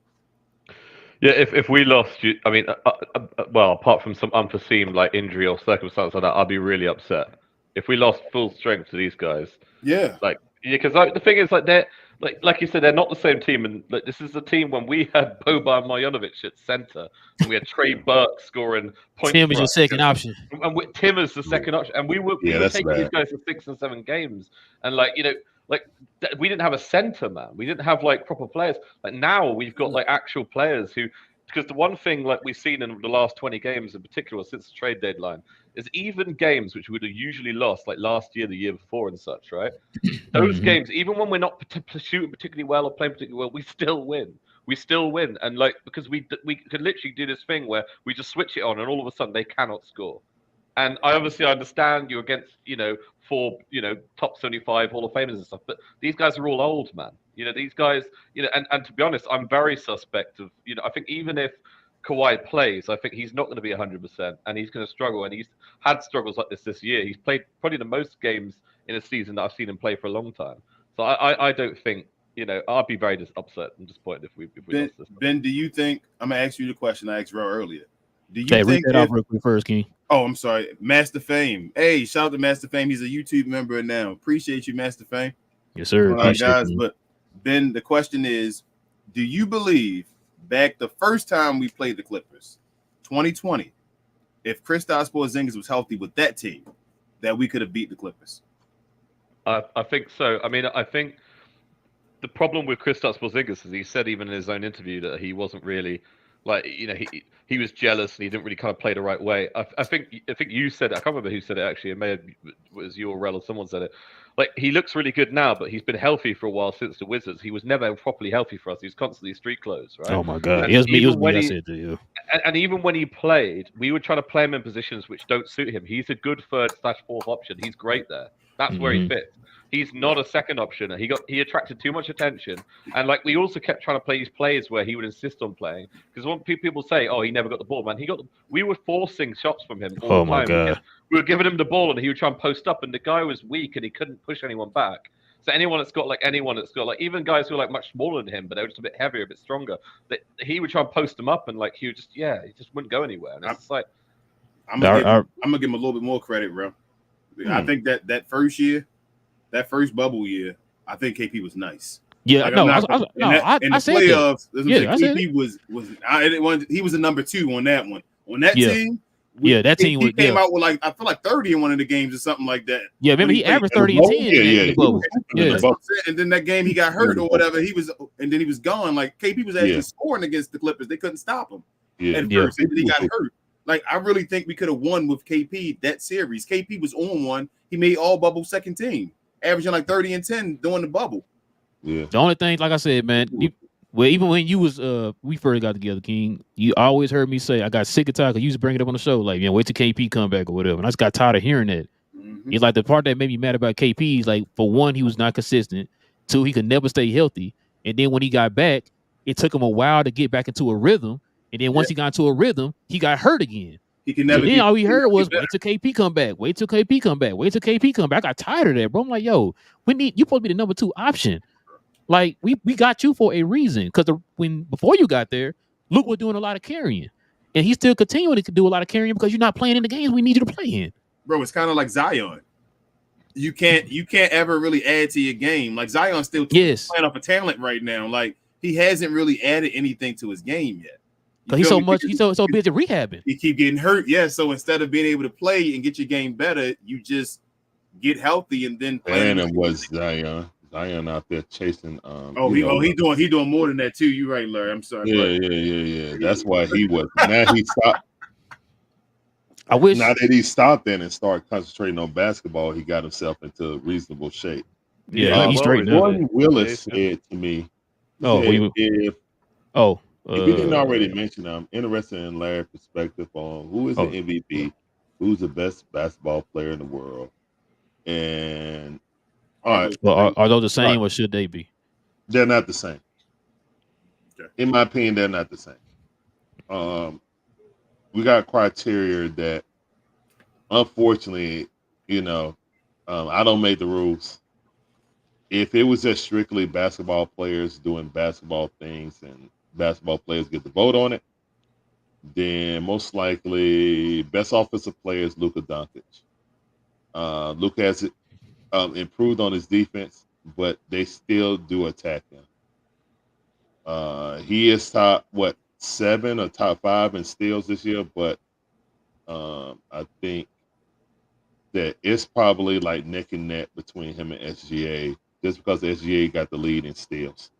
Yeah, if we lost, I mean, well, apart from some unforeseen like injury or circumstance like that, I'd be really upset. If we lost full strength to these guys, because the thing is, like they're like you said, they're not the same team, and like this is the team when we had Boban Marjanovic at center, and we had Trey Burke scoring points. Tim is your second option, and Tim is the second option, and we were taking these guys to 6 and 7 games, and we didn't have a center, man. We didn't have like proper players. Like now we've got like actual players who, because the one thing like we've seen in the last 20 games in particular since the trade deadline is even games which we would have usually lost, like last year, the year before and such, right? Those games, even when we're not shooting particularly well or playing particularly well, we still win. We still win. And like, because we could literally do this thing where we just switch it on and all of a sudden they cannot score. And I obviously understand you're against, 4, top 75 Hall of Famers and stuff, but these guys are all old, man. These guys, and to be honest, I'm very suspect of, I think even if Kawhi plays, I think he's not going to be 100%, and he's going to struggle, and he's had struggles like this year. He's played probably the most games in a season that I've seen him play for a long time. So I don't think, I'd be very upset and disappointed if we lost this. Ben, do you think, I'm going to ask you the question I asked Relle earlier. Do you think read that off real quick first, King? Oh, I'm sorry. Master Fame. Hey, shout out to Master Fame. He's a YouTube member now. Appreciate you, Master Fame. Yes, sir. Guys, but Ben, the question is, do you believe back the first time we played the Clippers, 2020, if Kristaps Porzingis was healthy with that team, that we could have beat the Clippers? I think so. I mean, I think the problem with Kristaps Porzingis is he said even in his own interview that he wasn't really he was jealous and he didn't really kind of play the right way. I think you said it. I can't remember who said it actually. It may have was you or Relle or someone said it. Like he looks really good now, but he's been healthy for a while since the Wizards. He was never properly healthy for us. He was constantly street clothes, right? Oh my God, it was me. I said to you. And even when he played, we would try to play him in positions which don't suit him. He's a good 3rd/4th option. He's great there. That's where he fits. He's not a second option. He attracted too much attention, and like we also kept trying to play these plays where he would insist on playing. Because when people say, "Oh, he never got the ball," man, we were forcing shots from him all the time. My God. We were giving him the ball, and he would try and post up, and the guy was weak, and he couldn't push anyone back. So anyone that's got even guys who are like much smaller than him, but they were just a bit heavier, a bit stronger, he would try and post them up, and like he just wouldn't go anywhere. And it's like I'm gonna give him a little bit more credit, bro. I think that first year. That first bubble year, I think KP was nice. Yeah, like, no, in the said playoffs, KP he was a number 2 on that one. On that team, that team he came out with I feel like 30 in one of the games or something like that. Yeah, remember he averaged 30 and 10. And then that game he got hurt or whatever. And then he was gone. Like KP was actually scoring against the Clippers. They couldn't stop him at first. And then he got hurt. Like I really think we could have won with KP that series. KP was on one. He made all bubble second team, averaging like 30 and 10 during the bubble. Yeah. The only thing, like I said, man, even when you was we first got together, King, you always heard me say I got sick of talking. You used to bring it up on the show, like, wait till KP come back or whatever. And I just got tired of hearing that. It's like the part that made me mad about KP is like, for one, he was not consistent. 2, he could never stay healthy. And then when he got back, it took him a while to get back into a rhythm. And then once he got into a rhythm, he got hurt again. He can never. And then all we heard was wait till KP come back. Wait till KP come back. Wait till KP come back. I got tired of that, bro. I'm like, yo, you supposed to be the number 2 option. Like we got you for a reason because before you got there, Luke was doing a lot of carrying, and he's still continuing to do a lot of carrying because you're not playing in the games we need you to play in. Bro, it's kind of like Zion. You can't ever really add to your game. Like Zion's still playing off a talent right now. Like he hasn't really added anything to his game yet. Because he's so busy rehabbing. He keep getting hurt. Yeah. So instead of being able to play and get your game better, you just get healthy and then play. And was Zion out there chasing? He doing more than that too. You're right, Larry. I'm sorry. Yeah. That's why he was. Now he stopped. I wish now that he stopped then and started concentrating on basketball, he got himself into reasonable shape. Yeah, he's straight now. Gordon Willis said to me, if you didn't already mention, I'm interested in Larry's perspective on who is the MVP, who's the best basketball player in the world, and all right. Well, are those the same or should they be? They're not the same. Okay. In my opinion, they're not the same. We got criteria that, unfortunately, I don't make the rules. If it was just strictly basketball players doing basketball things and basketball players get the vote on it, then most likely best offensive player is Luka Doncic. Luka has improved on his defense, but they still do attack him. He is top 7 or top 5 in steals this year, but I think that it's probably like neck and neck between him and SGA, just because SGA got the lead in steals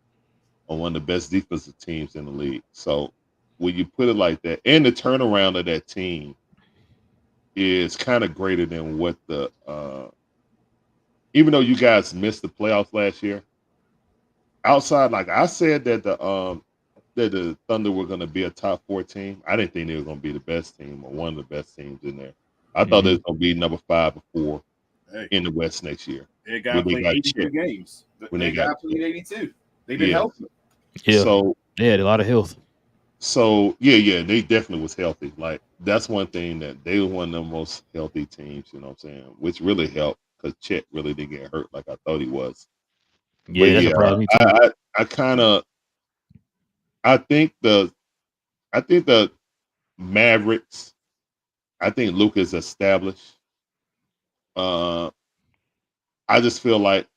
on one of the best defensive teams in the league. So when you put it like that, and the turnaround of that team is kind of greater than what the even though you guys missed the playoffs last year, outside, like I said that the Thunder were going to be a top 4 team. I didn't think they were going to be the best team or one of the best teams in there. I thought they was going to be number 5 or 4 in the West next year. They got played 82 games. When they got played 82. They've been healthy. Yeah. So they had a lot of health. So they definitely was healthy. Like that's one thing that they were one of the most healthy teams, you know what I'm saying? Which really helped because Chet really didn't get hurt like I thought he was. Yeah, that surprised me too. I think the Mavericks, I think Luka's established. I just feel like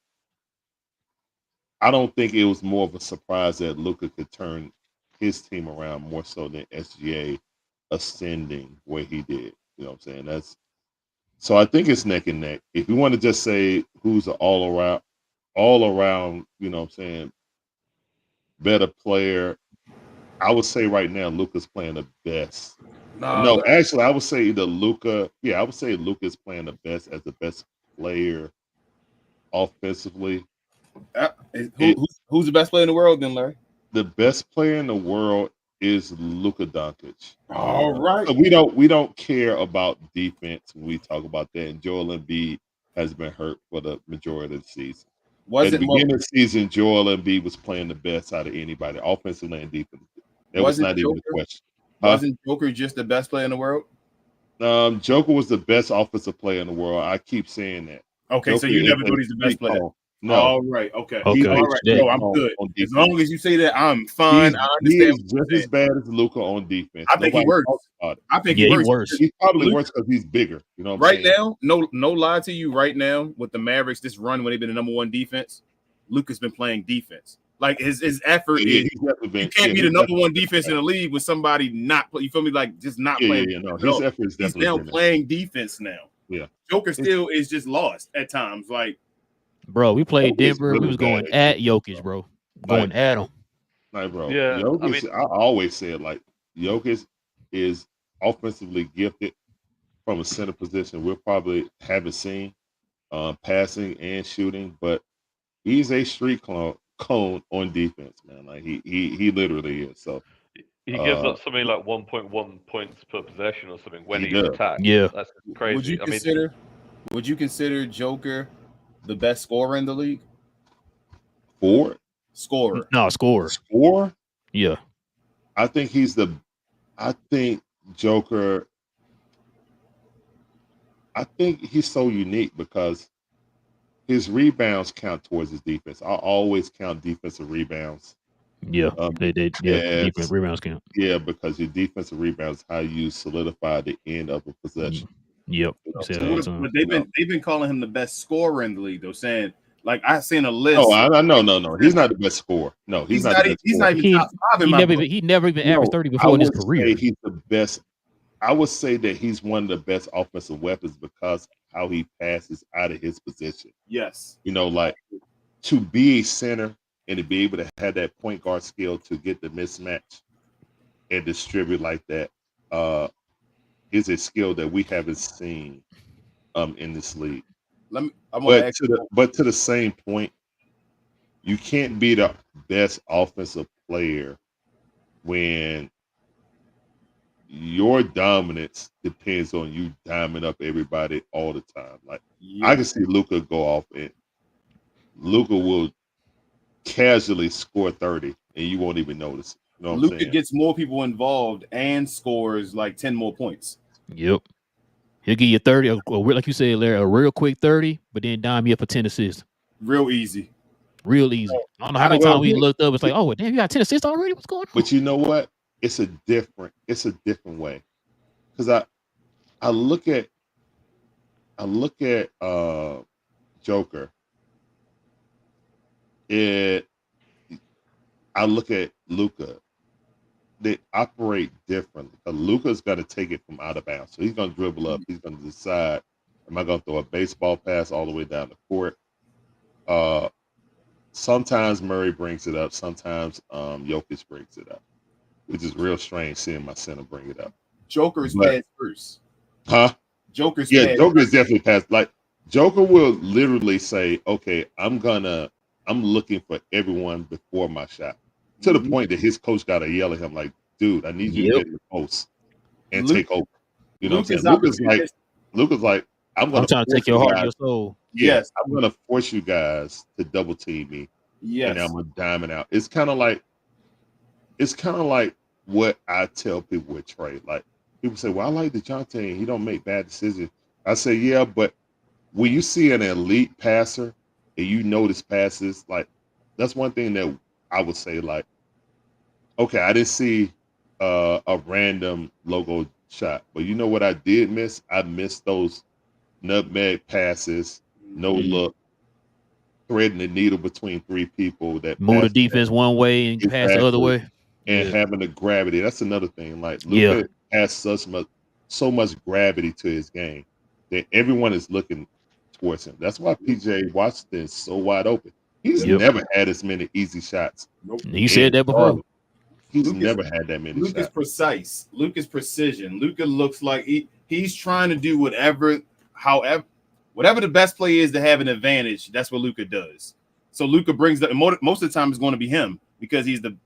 I don't think it was more of a surprise that Luka could turn his team around more so than SGA ascending where he did. You know what I'm saying? So I think it's neck and neck. If you want to just say who's an all around, you know what I'm saying, better player, I would say right now Luka's playing the best. No, actually, I would say either Luka. Yeah, I would say Luka's playing the best as the best player offensively. Who's the best player in the world then, Larry? The best player in the world is Luka Doncic. All right. So we don't care about defense when we talk about that. And Joel Embiid has been hurt for the majority of the season. At the beginning of the season, Joel Embiid was playing the best out of anybody, offensively and defensively. That was not even a question. Wasn't Joker just the best player in the world? Joker was the best offensive player in the world. I keep saying that. Okay, Joker, so you never thought he's the best player. No. All right. Okay. All right. No, I'm good. As long as you say that, I'm fine. I understand. He's just as bad as Luka on defense. I think he works. I think he works. He's probably worse because he's bigger. You know what I'm saying? Now, no lie to you. Right now, with the Mavericks, this run when they've been the number 1 defense, Luka's been playing defense. Like his effort is. You can't be the number 1 defense in the league with somebody not. You feel me? Like just not playing. No, his effort is definitely. He's now playing defense now. Yeah. Joker still is just lost at times. Like. Bro, we played Denver. Really we was going at Jokic, bro. Going at him. Like, bro. Yeah. Jokic, I always said, like, Jokic is offensively gifted from a center position we probably haven't seen, passing and shooting, but he's a street cone on defense, man. Like, he literally is. So he gives up something like 1.1 points per possession or something when he's attacked. Yeah. That's crazy. Would you consider Joker the best scorer in the league? Scorer. No, scorer. Scorer? Yeah. I think Joker, I think he's so unique because his rebounds count towards his defense. I always count defensive rebounds. Yeah, defense rebounds count. Yeah, because your defensive rebounds how you solidify the end of a possession. Yep. But they've been calling him the best scorer in the league, though, saying like I seen a list. Oh, no. He's not the best scorer. No, he's not. He's not even top 5 in my book. He never even averaged 30 before in his career. He's the best. I would say that he's one of the best offensive weapons because how he passes out of his position. Yes. Like to be a center and to be able to have that point guard skill to get the mismatch and distribute like that is a skill that we haven't seen in this league. But to the same point, you can't be the best offensive player when your dominance depends on you diming up everybody all the time. Like I can see Luka go off and Luka will casually score 30 and you won't even notice it. You know what Luka gets more people involved and scores like 10 more points. Yep. He'll give you 30, like you said, Larry, a real quick 30, but then dime you up for 10 assists. Real easy. I don't know how many times we looked up. It's like, oh, damn, you got 10 assists already? What's going on? But you know what? It's a different way. Because I look at Joker. I look at Luka. They operate differently. Luka's got to take it from out of bounds. So he's going to dribble up. He's going to decide, am I going to throw a baseball pass all the way down the court? Sometimes Murray brings it up. Sometimes Jokic brings it up, which is real strange seeing my center bring it up. Joker's pass first. Huh? Joker's definitely passed. Like Joker will literally say, okay, I'm looking for everyone before my shot. To the point that his coach got to yell at him like, dude, I need you to get in the post and take over. You know what I'm saying? Luka's like, I'm trying to take your heart and your soul. Yes, I'm going to force you guys to double team me. Yes. And I'm going to diamond out. It's kind of like what I tell people with Trey. Like people say, well, I like DeJounte and he don't make bad decisions. I say, yeah, but when you see an elite passer and you notice passes, like that's one thing that I would say, like, okay, I didn't see a random logo shot, but you know what I did miss? I missed those nutmeg passes, no look, threading the needle between three people that move the defense one way and pass the other way, and having the gravity. That's another thing. Like Luka has so much gravity to his game that everyone is looking towards him. That's why PJ Washington is so wide open. He's never had as many easy shots. Nope. You said that before. He's never had that many shots. Luka's precise. Luka's precision. Luka looks like he's trying to do whatever the best play is to have an advantage. That's what Luka does. So Luka brings most of the time it's going to be him because he's the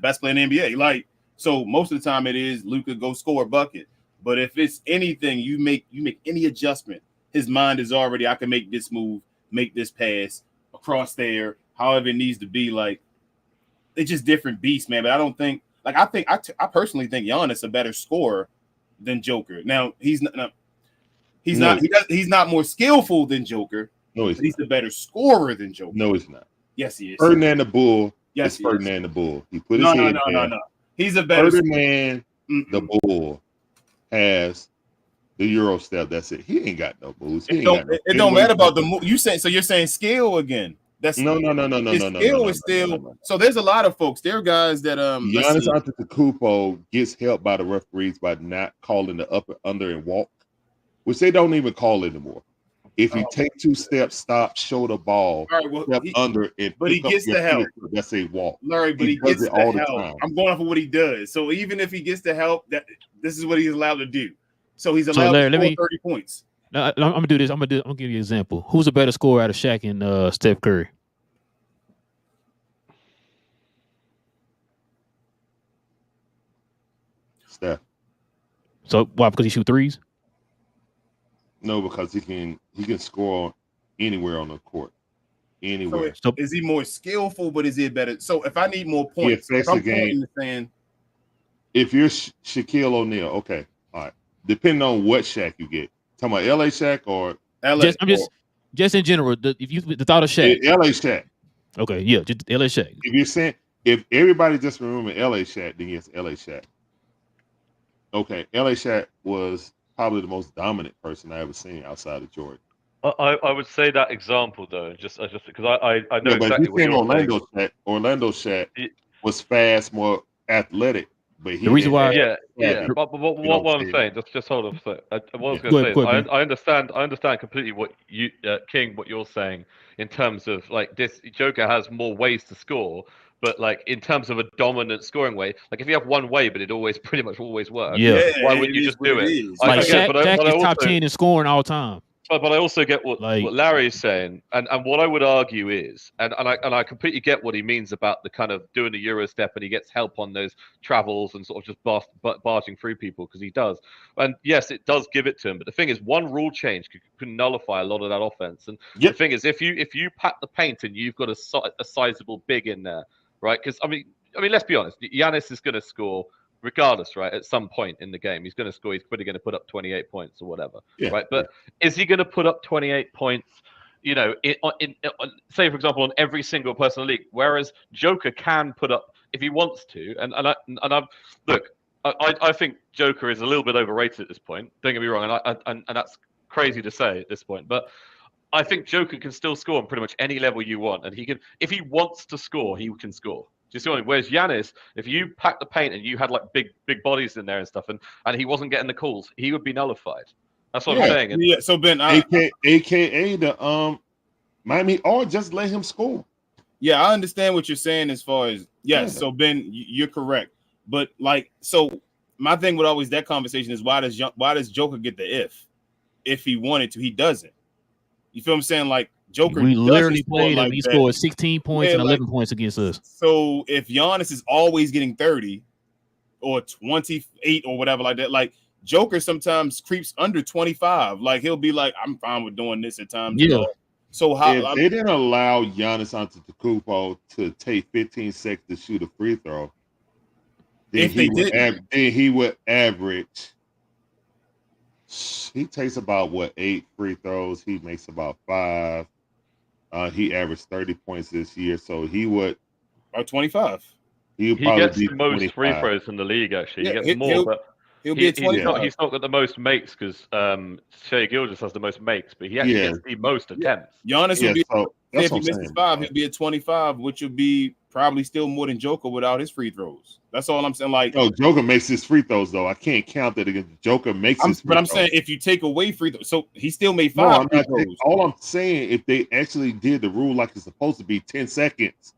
best player in the NBA. Like so, most of the time it is Luka go score a bucket. But if it's anything, you make any adjustment, his mind is already I can make this move, make this pass across there, however it needs to be. Like it's just different beasts, man. But I don't think I personally think Giannis a better scorer than Joker. Now he's not more skillful than Joker. No, he's the better scorer than Joker. No, he's not. Yes, he is. Ferdinand the Bull. Yes, Ferdinand the Bull. He put his head down. No. He's a better Ferdinand the Bull has the Euro step. That's it. He ain't got no moves. It don't matter about the move. You're saying skill again. That's no. Skill is still. So there's a lot of folks. There are guys that Giannis Antetokounmpo gets helped by the referees by not calling the upper, under, and walk, which they don't even call anymore. If you take 2 steps, stop, show the ball, step under, and but he gets the help. That's a walk. Larry, but he gets the help. I'm going off of what he does. So even if he gets the help, this is what he's allowed to do. So he's allowed to score 30 points. I'm gonna do this. I'm gonna give you an example. Who's a better scorer out of Shaq and Steph Curry? Steph. So why? Because he shoot threes? No, because he can score anywhere on the court. Anywhere. So is he more skillful, but is he better? So if I need more points, if you're Shaquille O'Neal, okay, all right. Depending on what Shaq you get. Talking about LA Shaq or LA? just in general, the thought of Shaq. LA Shaq. Okay, yeah, just LA Shaq. If you're saying if everybody just remember LA Shaq, then yes, LA Shaq. Okay, LA Shaq was probably the most dominant person I ever seen outside of Jordan. I would say that example though, just because I know exactly what you're Orlando saying. Shaq, Orlando Shaq was fast, more athletic, but he the reason why, But what I'm saying, just hold on a sec. What I was going to say is, I understand completely what you, King, what you're saying in terms of like this. Joker has more ways to score, but like in terms of a dominant scoring way, like if you have one way, but it always pretty much always works. Yeah. Why wouldn't you just do it? Like Shaq is top 10 in scoring all time. But I also get what Larry is saying, and what I would argue is, and I completely get what he means about the kind of doing the Euro step, and he gets help on those travels and sort of just barging through people because he does. And yes, it does give it to him. But the thing is, one rule change could nullify a lot of that offense. And the thing is, if you pack the paint and you've got a sizable big in there, right? Because I mean, let's be honest, Giannis is going to score. Regardless, right? At some point in the game, he's going to score. He's probably going to put up 28 points or whatever, right? But is he going to put up 28 points? You know, in say for example, on every single person in the league. Whereas Joker can put up if he wants to. And I think Joker is a little bit overrated at this point. Don't get me wrong, and that's crazy to say at this point, but I think Joker can still score on pretty much any level you want, and he can, if he wants to score, he can score. Do you see what I mean? Whereas Giannis, if you pack the paint and you had like big bodies in there and stuff, and he wasn't getting the calls, he would be nullified. That's what I'm saying. And, so Ben, AKA the Miami, or just let him score. Yeah, I understand what you're saying as far as So Ben, you're correct, but like, so my thing with always that conversation is why does Joker get the if he wanted to? He doesn't. You feel what I'm saying? Like Joker, we literally played him. He scored 16 points and 11 points against us. So if Giannis is always getting 30 or 28 or whatever like that, like Joker sometimes creeps under 25. Like he'll be like, I'm fine with doing this at times. Yeah. So how if they didn't allow Giannis Antetokounmpo to take 15 seconds to shoot a free throw, then he would average. He takes about 8 free throws. He makes about 5. He averaged 30 points this year, so he would about 25. He gets the most 25. Free throws in the league. Actually, he gets more, but he'll be at 25. He's not got the most makes because Shai Gilgeous has the most makes, but he actually gets the most attempts. Giannis will be if he misses 5, he'll be at 25, which would be probably still more than Joker without his free throws. That's all I'm saying. Like, Joker makes his free throws though. I can't count that against Joker makes his free throws. But I'm saying if you take away free throws, so he still made 5 free throws. All I'm saying, if they actually did the rule like it's supposed to be, 10 seconds,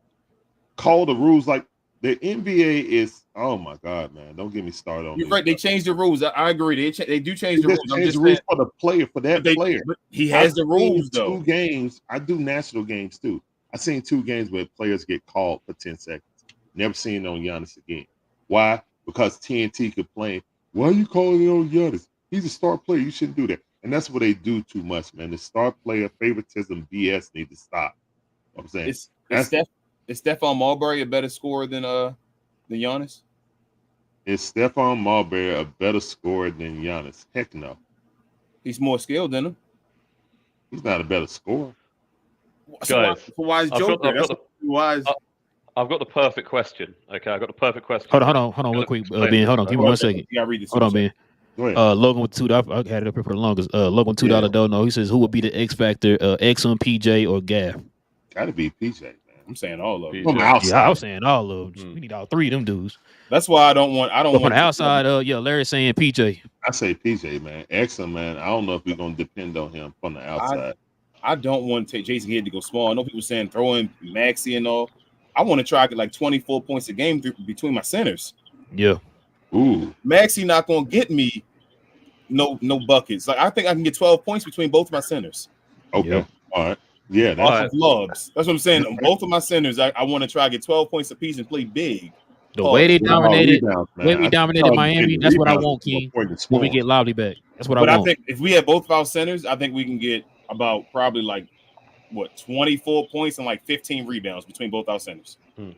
call the rules like the NBA is. Oh my God, man! Don't get me started on. You're right. They changed the rules. I agree. They do change the rules. I'm just rules for the player, for that player. But he has the rules though. 2 games. I do national games too. I've seen 2 games where players get called for 10 seconds. Never seen it on Giannis again. Why? Because TNT complained. Why are you calling it on Giannis? He's a star player. You shouldn't do that. And that's what they do too much, man. The star player favoritism BS need to stop. You know what I'm saying Is Stephon Marbury a better scorer than Giannis? Is Stephon Marbury a better scorer than Giannis? Heck no. He's more skilled than him. He's not a better scorer. Guys, why is Joker? I've got the perfect question. Okay, I've got the perfect question. Hold on, real quick. Ben, hold on. Give me 1 second. You gotta read this. Hold on, Ben. Go ahead. Logan with $2. I had it up here for the longest. Logan $2 don't know. He says, who would be the X factor? Exum, PJ, or Gaff? Gotta be PJ, man. I'm saying all of them. From the outside. Yeah, I was saying all of them. We need all 3 of them dudes. That's why I don't want. From the outside, Larry's saying PJ. I say PJ, man. Exum, man. I don't know if we're gonna depend on him from the outside. I don't want to take Jason Kidd to go small. I know people saying throw in Maxey and all. I want to try to get like 24 points a game between my centers. Yeah. Ooh. Maxey not gonna get me no buckets. Like I think I can get 12 points between both my centers. Okay. Yeah. All right. Yeah. That's lobs. That's what I'm saying. On both of my centers, I want to try to get 12 points apiece and play big. The way they dominated, we dominated Miami. That's what I want, King. When we get Lively back, that's what I want. But I think if we have both of our centers, I think we can get about probably like 24 points and like 15 rebounds between both our centers. And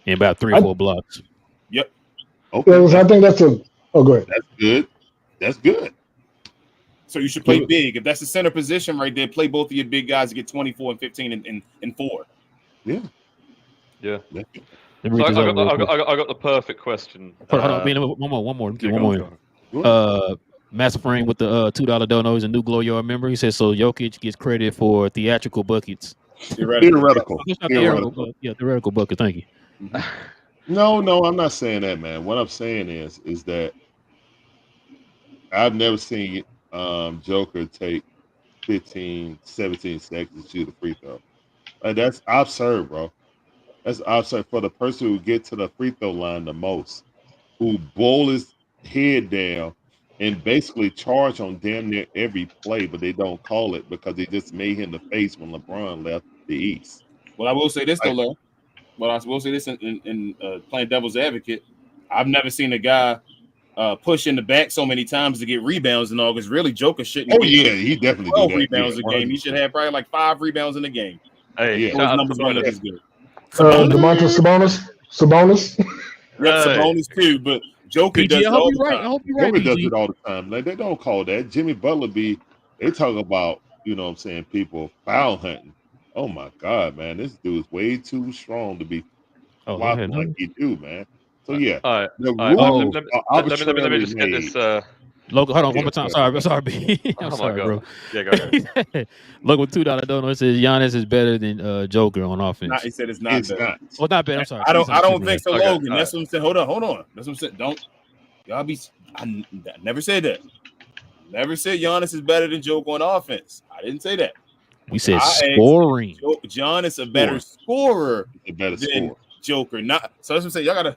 about 3 or 4 blocks. Yep. Okay. I think that's go ahead. That's good. So you should play big. If that's the center position right there, play both of your big guys to get 24 and 15 and 4. Yeah. Let me So read I this over real quick. got the perfect question. Hold on, one more. Master Frame with the $2 dono is a new Glow Yard member. He says so Jokic gets credit for theatrical buckets. Theoretical. Yeah, theoretical bucket. Thank you. No, I'm not saying that, man. What I'm saying is that I've never seen Joker take 15, 17 seconds to shoot a free throw. Like, that's absurd, bro. That's absurd for the person who get to the free throw line the most, who bowl his head down and basically charge on damn near every play, but they don't call it because they just made him the face when LeBron left the East. Well, I will say this, though, Larry. But I will say this in playing devil's advocate. I've never seen a guy push in the back so many times to get rebounds and all, because really Joker shouldn't he definitely 12 do that. rebounds a game. He should have probably like 5 rebounds in the game. Hey, those numbers aren't as good. Domantas Sabonis. Yeah, Sabonis too, but Joker does it all the time. I hope you're right. Joker does it all the time. Like, they don't call that. Jimmy Butler they talk about, you know what I'm saying, people foul hunting. Oh my God, man, this dude is way too strong to be flopping like he do, man. So yeah, the rules let me just get this. Local, hold on one more time. Sorry, B. I'm sorry, bro. Yeah, go ahead. Look, with $2 dono, it saes Giannis is better than Joker on offense. He said it's not better. Oh, not bad. I'm sorry. I don't think so, Logan. That's what I'm saying. Hold on. That's what I'm saying. Don't y'all be. I never said that. Never said Giannis is better than Joker on offense. I didn't say that. We said scoring. Giannis a better scorer than Joker. Not so. That's what I'm saying. Y'all gotta.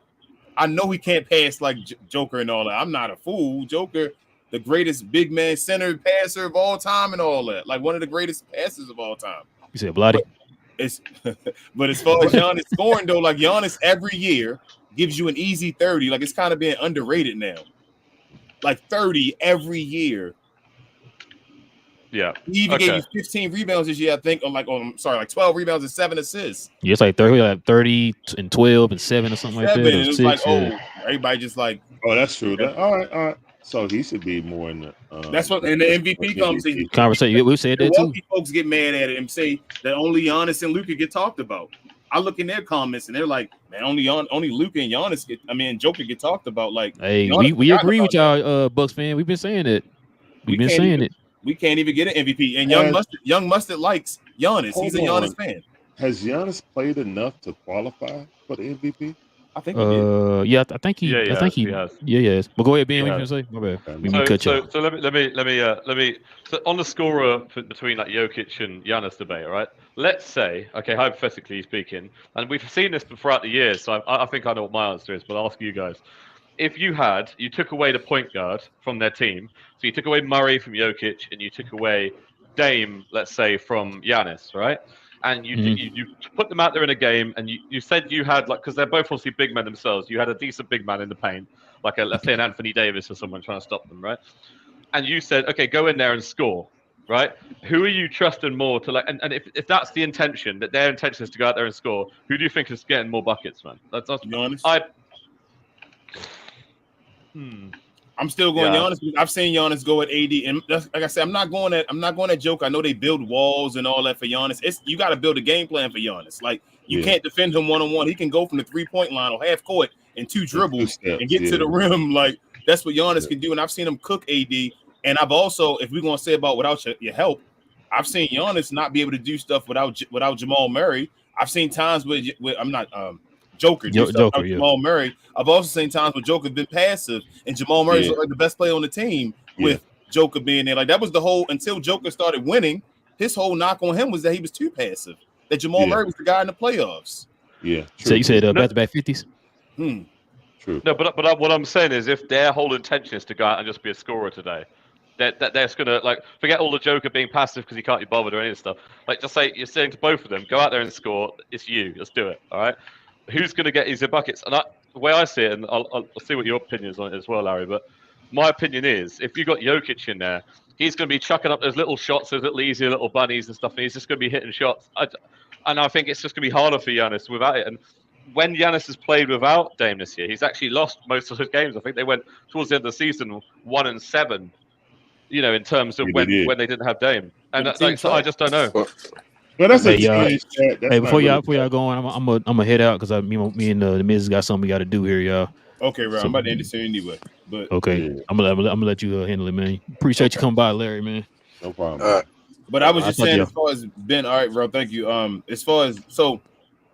I know he can't pass like Joker and all that. I'm not a fool. Joker, the greatest big man center passer of all time and all that. Like one of the greatest passers of all time. You said Bloody. But as far as Giannis scoring though, like Giannis every year gives you an easy 30. Like it's kind of being underrated now. Like 30 every year. Yeah. He even gave you 15 rebounds this year, I think. Like 12 rebounds and 7 assists. Yeah, it's like 30 and 12 and 7 or something like that. It was like, everybody just like, that's true. All right. So he should be more in the. That's what in the MVP conversation. We said that too. Folks get mad at it and say that only Giannis and Luka get talked about. I look in their comments and they're like, man, only Luka and Giannis Joker get talked about. Like, hey, we agree with y'all, Bucks fan. We've been saying it. We've been saying it. We can't even get an MVP. And Young Mustard likes Giannis. He's a Giannis fan. Has Giannis played enough to qualify for the MVP? I think he did. Yeah, I think he. Yeah, I think he has. Yeah. But go ahead, Ben. What you gonna say? My bad. So let me. So on the scorer between like Jokic and Giannis debate, right? Let's say, okay, hypothetically speaking, and we've seen this throughout the years, so I think I know what my answer is, but I'll ask you guys. If you took away the point guard from their team, so you took away Murray from Jokic and you took away Dame, let's say, from Giannis, right? And you put them out there in a game, and you said you had, like, because they're both obviously big men themselves, you had a decent big man in the paint, like let's say an Anthony Davis or someone trying to stop them, right? And you said, okay, go in there and score, right? Who are you trusting more to, like, and if that's the intention, that their intention is to go out there and score, who do you think is getting more buckets, man? That's Giannis. I'm still going Giannis. I've seen Giannis go at AD, and like I said, I'm not going at Joker. I know they build walls and all that for Giannis. You got to build a game plan for Giannis. Like you can't defend him 1-on-1. He can go from the 3-point line or half court in 2 dribbles and get to the rim. Like that's what Giannis can do. And I've seen him cook AD. And I've also, if we're gonna say about without your help, I've seen Giannis not be able to do stuff without Jamal Murray. I've seen times where I'm not. Joker, Jamal Murray. I've also seen times where Joker been passive, and Jamal Murray's like the best player on the team with Joker being there. Like that was the whole until Joker started winning. His whole knock on him was that he was too passive. That Jamal Murray was the guy in the playoffs. Yeah. True. So you said back-to-back 50s. True. No, but what I'm saying is, if their whole intention is to go out and just be a scorer today, they're just gonna like forget all the Joker being passive because he can't be bothered or any of this stuff. Like just say you're saying to both of them, go out there and score. It's you. Let's do it. All right. Who's going to get easier buckets? And the way I see it, and I'll see what your opinion is on it as well, Larry, but my opinion is if you got Jokic in there, he's going to be chucking up those little shots, those little easy little bunnies and stuff, and he's just going to be hitting shots. And I think it's just going to be harder for Giannis without it. And when Giannis has played without Dame this year, he's actually lost most of his games. I think they went towards the end of the season 1-7 You know, in terms of when they didn't have Dame, and so I just don't know. But that's a Hey, y'all. team chat. That's Hey, not before really y'all go on, I'm gonna head out because me and the Miz got something we got to do here, y'all. Okay, right. So- I'm about to end this here anyway. But Okay, Yeah. I'm gonna let you handle it, man. Appreciate you coming by, Larry, man. no problem. But I was just talk to saying, y'all. as far as Ben, all right, bro, thank you. As far as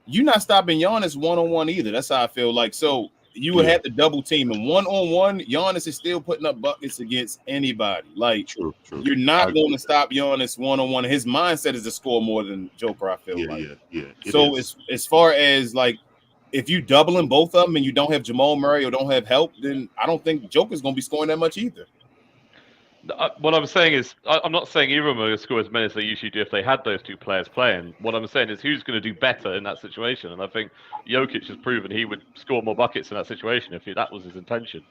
you're not stopping Giannis one-on-one either. That's how I feel like. So you would have to double team him one-on-one. Giannis is still putting up buckets against anybody. Like True. you're not going to stop Giannis one-on-one. His mindset is to score more than Joker, I feel like. Yeah. So as far as like if you doubling both of them and you don't have Jamal Murray or don't have help, then I don't think Joker's going to be scoring that much either. What I'm saying is, I'm not saying either of them are going to score as many as they usually do if they had those two players playing. What I'm saying is, who's going to do better in that situation? And I think Jokic has proven he would score more buckets in that situation if that was his intention,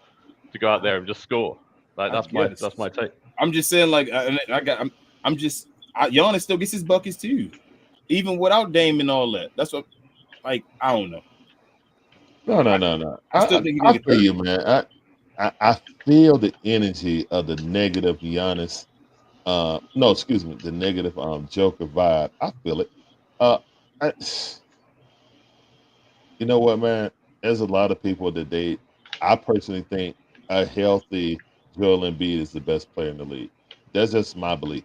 to go out there and just score. Like that's my take. I'm just saying, like Giannis still gets his buckets too, even without Dame and all that. That's what, like, I don't know. No. I still think I feel you, man. I feel the energy of the negative Giannis. No, excuse me, the negative Joker vibe. I feel it. You know what, man? There's a lot of people that I personally think a healthy Joel Embiid is the best player in the league. That's just my belief.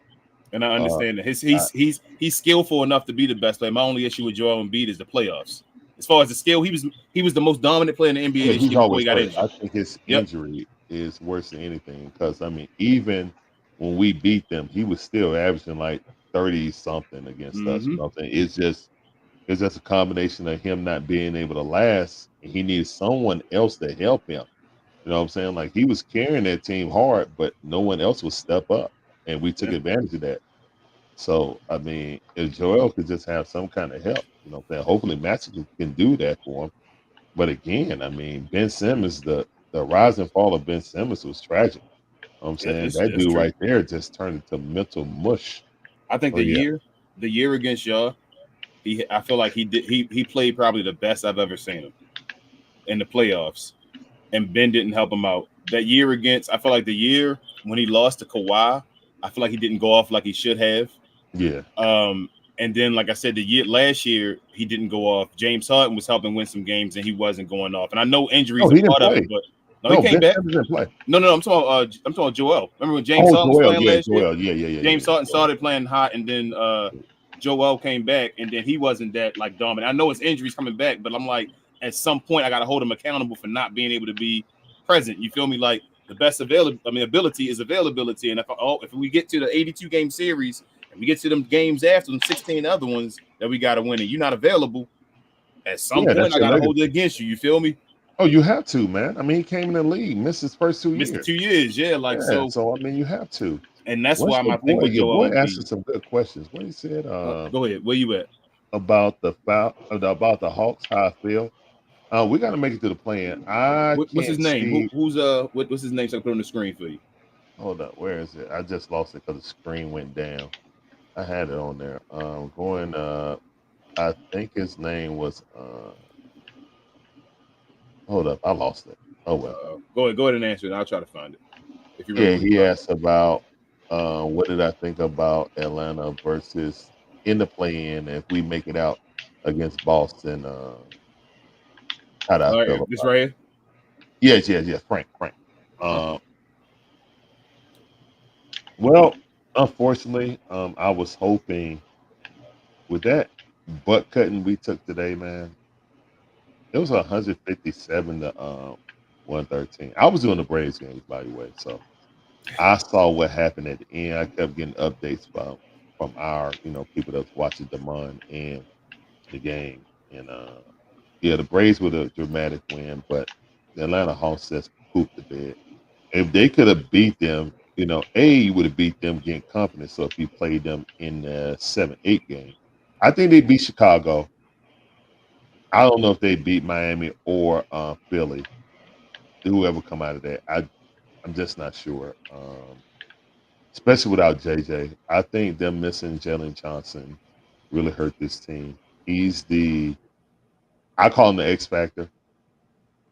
And I understand that he's skillful enough to be the best player. My only issue with Joel Embiid is the playoffs. As far as the skill, he was the most dominant player in the NBA this year before he got injured. I think his injury is worse than anything because I mean, even when we beat them, he was still averaging like 30 something against us. You know what I'm saying? It's just a combination of him not being able to last, and he needs someone else to help him. You know what I'm saying? Like he was carrying that team hard, but no one else would step up, and we took advantage of that. So I mean, if Joel could just have some kind of help, you know what I'm saying? Hopefully Magic can do that for him. But again, I mean, Ben Simmons, the rise and fall of Ben Simmons was tragic. You know what I'm saying that dude right there just turned into mental mush. I think the year against y'all, I feel like he played probably the best I've ever seen him in the playoffs, and Ben didn't help him out. That year I feel like the year when he lost to Kawhi, I feel like he didn't go off like he should have. Yeah. And then, like I said, last year he didn't go off. James Harden was helping win some games, and he wasn't going off. And I know injuries are part of it, but he came back. No, I'm talking Joel. Remember when James Harden was playing last year? Yeah. James Harden started playing hot, and then Joel came back, and then he wasn't that like dominant. I know his injuries coming back, but I'm like, at some point, I got to hold him accountable for not being able to be present. You feel me? Like the best ability is availability. And if we get to the 82 game series and we get to them games after them 16 other ones that we got to win, and you're not available, at some point I got to hold it against you. You feel me? Oh, you have to, man. I mean, he came in the league, missed his first 2 years. Missed 2 years, So I mean, you have to. And that's why my thing with Joel Embiid asked some good questions. What he said? Go ahead. Where you at? About the Hawks, how I feel. We got to make it to the play-in. What's his name? What's his name? So I put on the screen for you. Hold up, where is it? I just lost it because the screen went down. I had it on there. I think his name was. Hold up, I lost it. Oh well. Go ahead and answer it. I'll try to find it. If you remember. He asked about what did I think about Atlanta versus in the play-in if we make it out against Boston. How do I feel? This right here? Yeah. Frank. Well, unfortunately, I was hoping with that butt cutting we took today, man. It was 157 to 113. I was doing the Braves games, by the way, so I saw what happened at the end. I kept getting updates from our people that's watching Damon and the game, and the Braves were a dramatic win, but the Atlanta Hawks just pooped the bed. If they could have beat them, you would have beat them getting confidence. So if you played them in the 7-8 game, I think they beat Chicago. I don't know if they beat Miami or Philly. Whoever come out of that, I'm just not sure. Especially without JJ, I think them missing Jalen Johnson really hurt this team. He's I call him the X factor,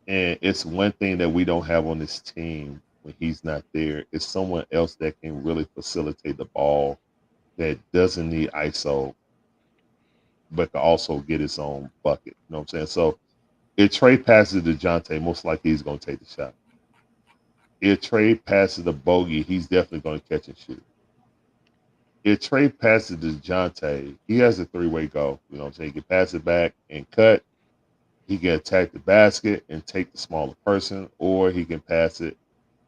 and it's one thing that we don't have on this team when he's not there is someone else that can really facilitate the ball, that doesn't need ISO, but can also get his own bucket. You know what I'm saying? So if Trey passes to DeJounte, most likely he's going to take the shot. If Trey passes to Bogey, he's definitely going to catch and shoot. If Trey passes to DeJounte, he has a three-way go. You know what I'm saying? He can pass it back and cut. He can attack the basket and take the smaller person, or he can pass it.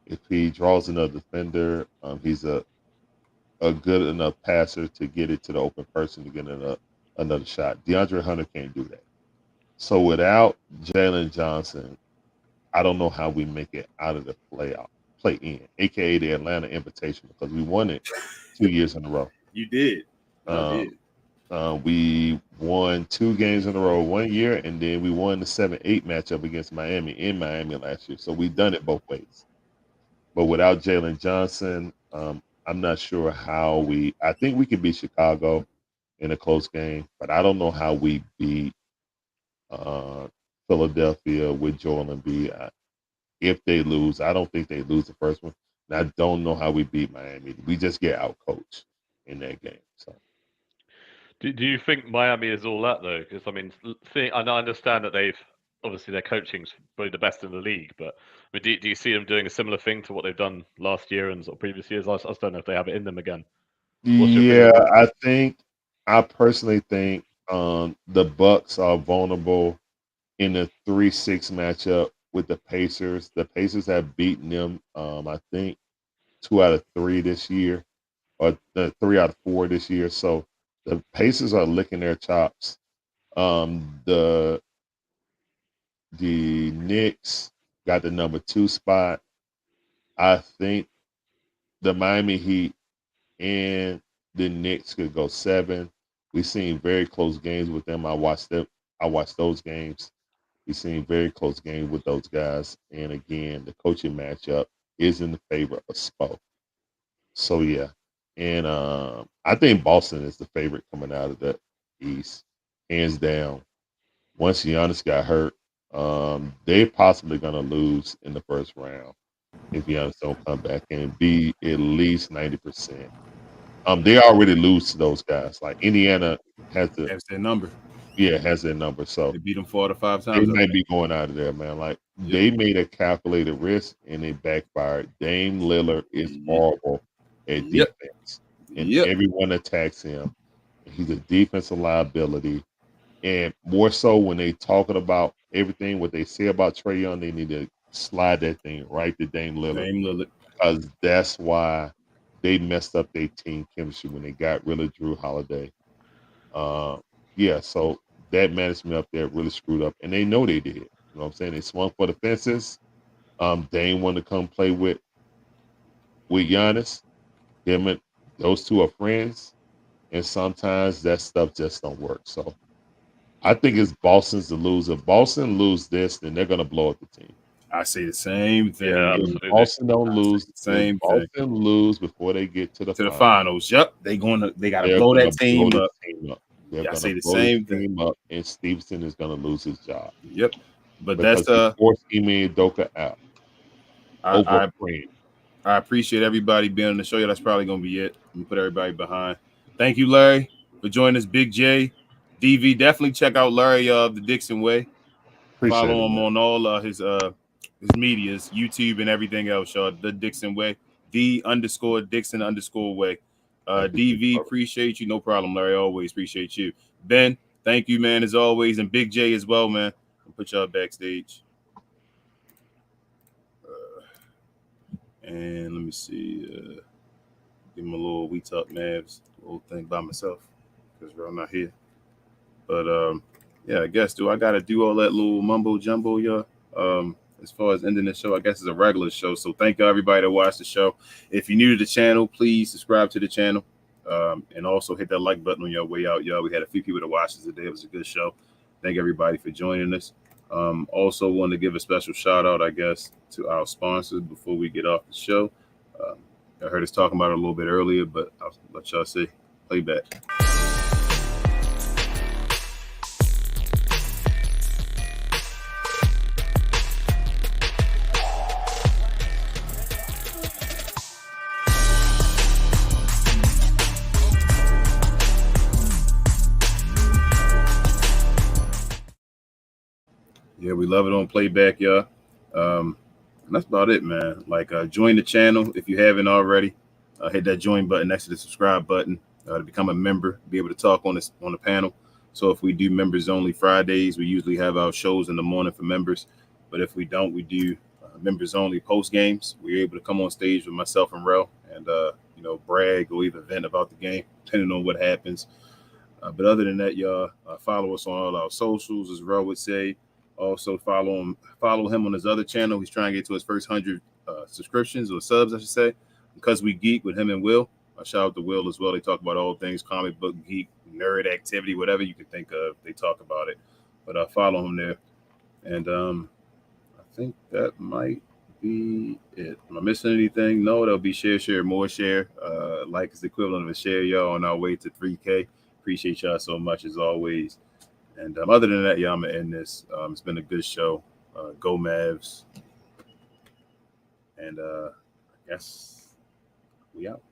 If he draws another defender, he's a good enough passer to get it to the open person to get another shot. DeAndre Hunter can't do that. So without Jalen Johnson, I don't know how we make it out of the play-in, aka the Atlanta Invitational, because we won it 2 years in a row. You did. We won 2 games in a row 1 year, and then we won the 7-8 matchup against Miami in Miami last year. So we've done it both ways. But without Jalen Johnson, I'm not sure how I think we can beat Chicago in a close game, but I don't know how we beat Philadelphia with Joel Embiid. If they lose, I don't think they lose the first one. And I don't know how we beat Miami. We just get out-coached in that game. So, do you think Miami is all that though? Because I mean, I understand that obviously their coaching's probably the best in the league, but do you see them doing a similar thing to what they've done last year and sort of previous years? I just don't know if they have it in them again. Yeah, I personally think the Bucks are vulnerable in the 3-6 matchup with the Pacers. The Pacers have beaten them, I think, 2 out of 3 this year, or 3 out of 4 this year. So the Pacers are licking their chops. The Knicks got the number 2 spot. I think the Miami Heat and the Knicks could go 7. We've seen very close games with them. I watched those games. We've seen very close games with those guys. And again, the coaching matchup is in the favor of Spo. So yeah. And I think Boston is the favorite coming out of the East, hands down. Once Giannis got hurt, they're possibly gonna lose in the first round if Giannis don't come back and be at least 90%. They already lose to those guys. Like Indiana has their number. Yeah, has their number. So they beat them 4 to 5 times. They might be going out of there, man. Like they made a calculated risk and they backfired. Dame Lillard is horrible at defense, and everyone attacks him. He's a defensive liability, and more so when they talking about everything what they say about Trae Young, they need to slide that thing right to Dame Lillard, because that's why they messed up their team chemistry when they got rid of Drew Holiday. So that management up there really screwed up, and they know they did. You know what I'm saying? They swung for the fences. Dame wanted to come play with Giannis. Those two are friends, and sometimes that stuff just don't work. So I think it's Boston's to lose. If Boston lose this, then they're gonna blow up the team. I say the same thing. Yeah, absolutely. Boston don't lose. Same Boston thing. lose before they get to the finals. Yep, they gotta blow that team up. They're say gonna the blow same the team up, and Stevenson is gonna lose his job. Yep, but because that's forced Ime Udoka out. I appreciate everybody being on the show. Yeah, that's probably gonna be it. I'm gonna put everybody behind. Thank you, Larry, for joining us. Big J, DV. Definitely check out Larry of the Dixon Way. Follow him on all his medias, YouTube and everything else, y'all. The Dixon Way, _Dixon_way. DV, appreciate you. No problem, Larry. Always appreciate you. Ben, thank you, man, as always. And Big J as well, man. I'll put y'all backstage. And let me see. Give him a little We Talk Mavs, little thing by myself because we're not here. But I guess I gotta do all that little mumbo jumbo, y'all. As far as ending the show, I guess it's a regular show. So thank you everybody that watched the show. If you're new to the channel, please subscribe to the channel. And also hit that like button on your way out, y'all. We had a few people that watched us today. It was a good show. Thank everybody for joining us. Also want to give a special shout out, I guess, to our sponsors before we get off the show. I heard us talking about it a little bit earlier, but I'll let y'all say Playback. Yeah, we love it on Playback, y'all. That's about it, man. Like, join the channel if you haven't already. Hit that join button next to the subscribe button to become a member. Be able to talk on the panel. So if we do members only Fridays, we usually have our shows in the morning for members. But if we don't, we do members only post games. We're able to come on stage with myself and Relle and brag or even vent about the game, depending on what happens. But other than that, y'all, follow us on all our socials, as Relle would say. Also follow him on his other channel. He's trying to get to his first 100 subscriptions or subs, I should say. Because We Geek with him and Will. Shout out to Will as well. They talk about all things comic book, geek, nerd activity, whatever you can think of. They talk about it. But follow him there. And I think that might be it. Am I missing anything? No, that'll be share, more share. Like is the equivalent of a share, y'all, on our way to 3K. Appreciate y'all so much as always. And other than that, yeah, I'm going to end this. It's been a good show. Go Mavs. And I guess we out.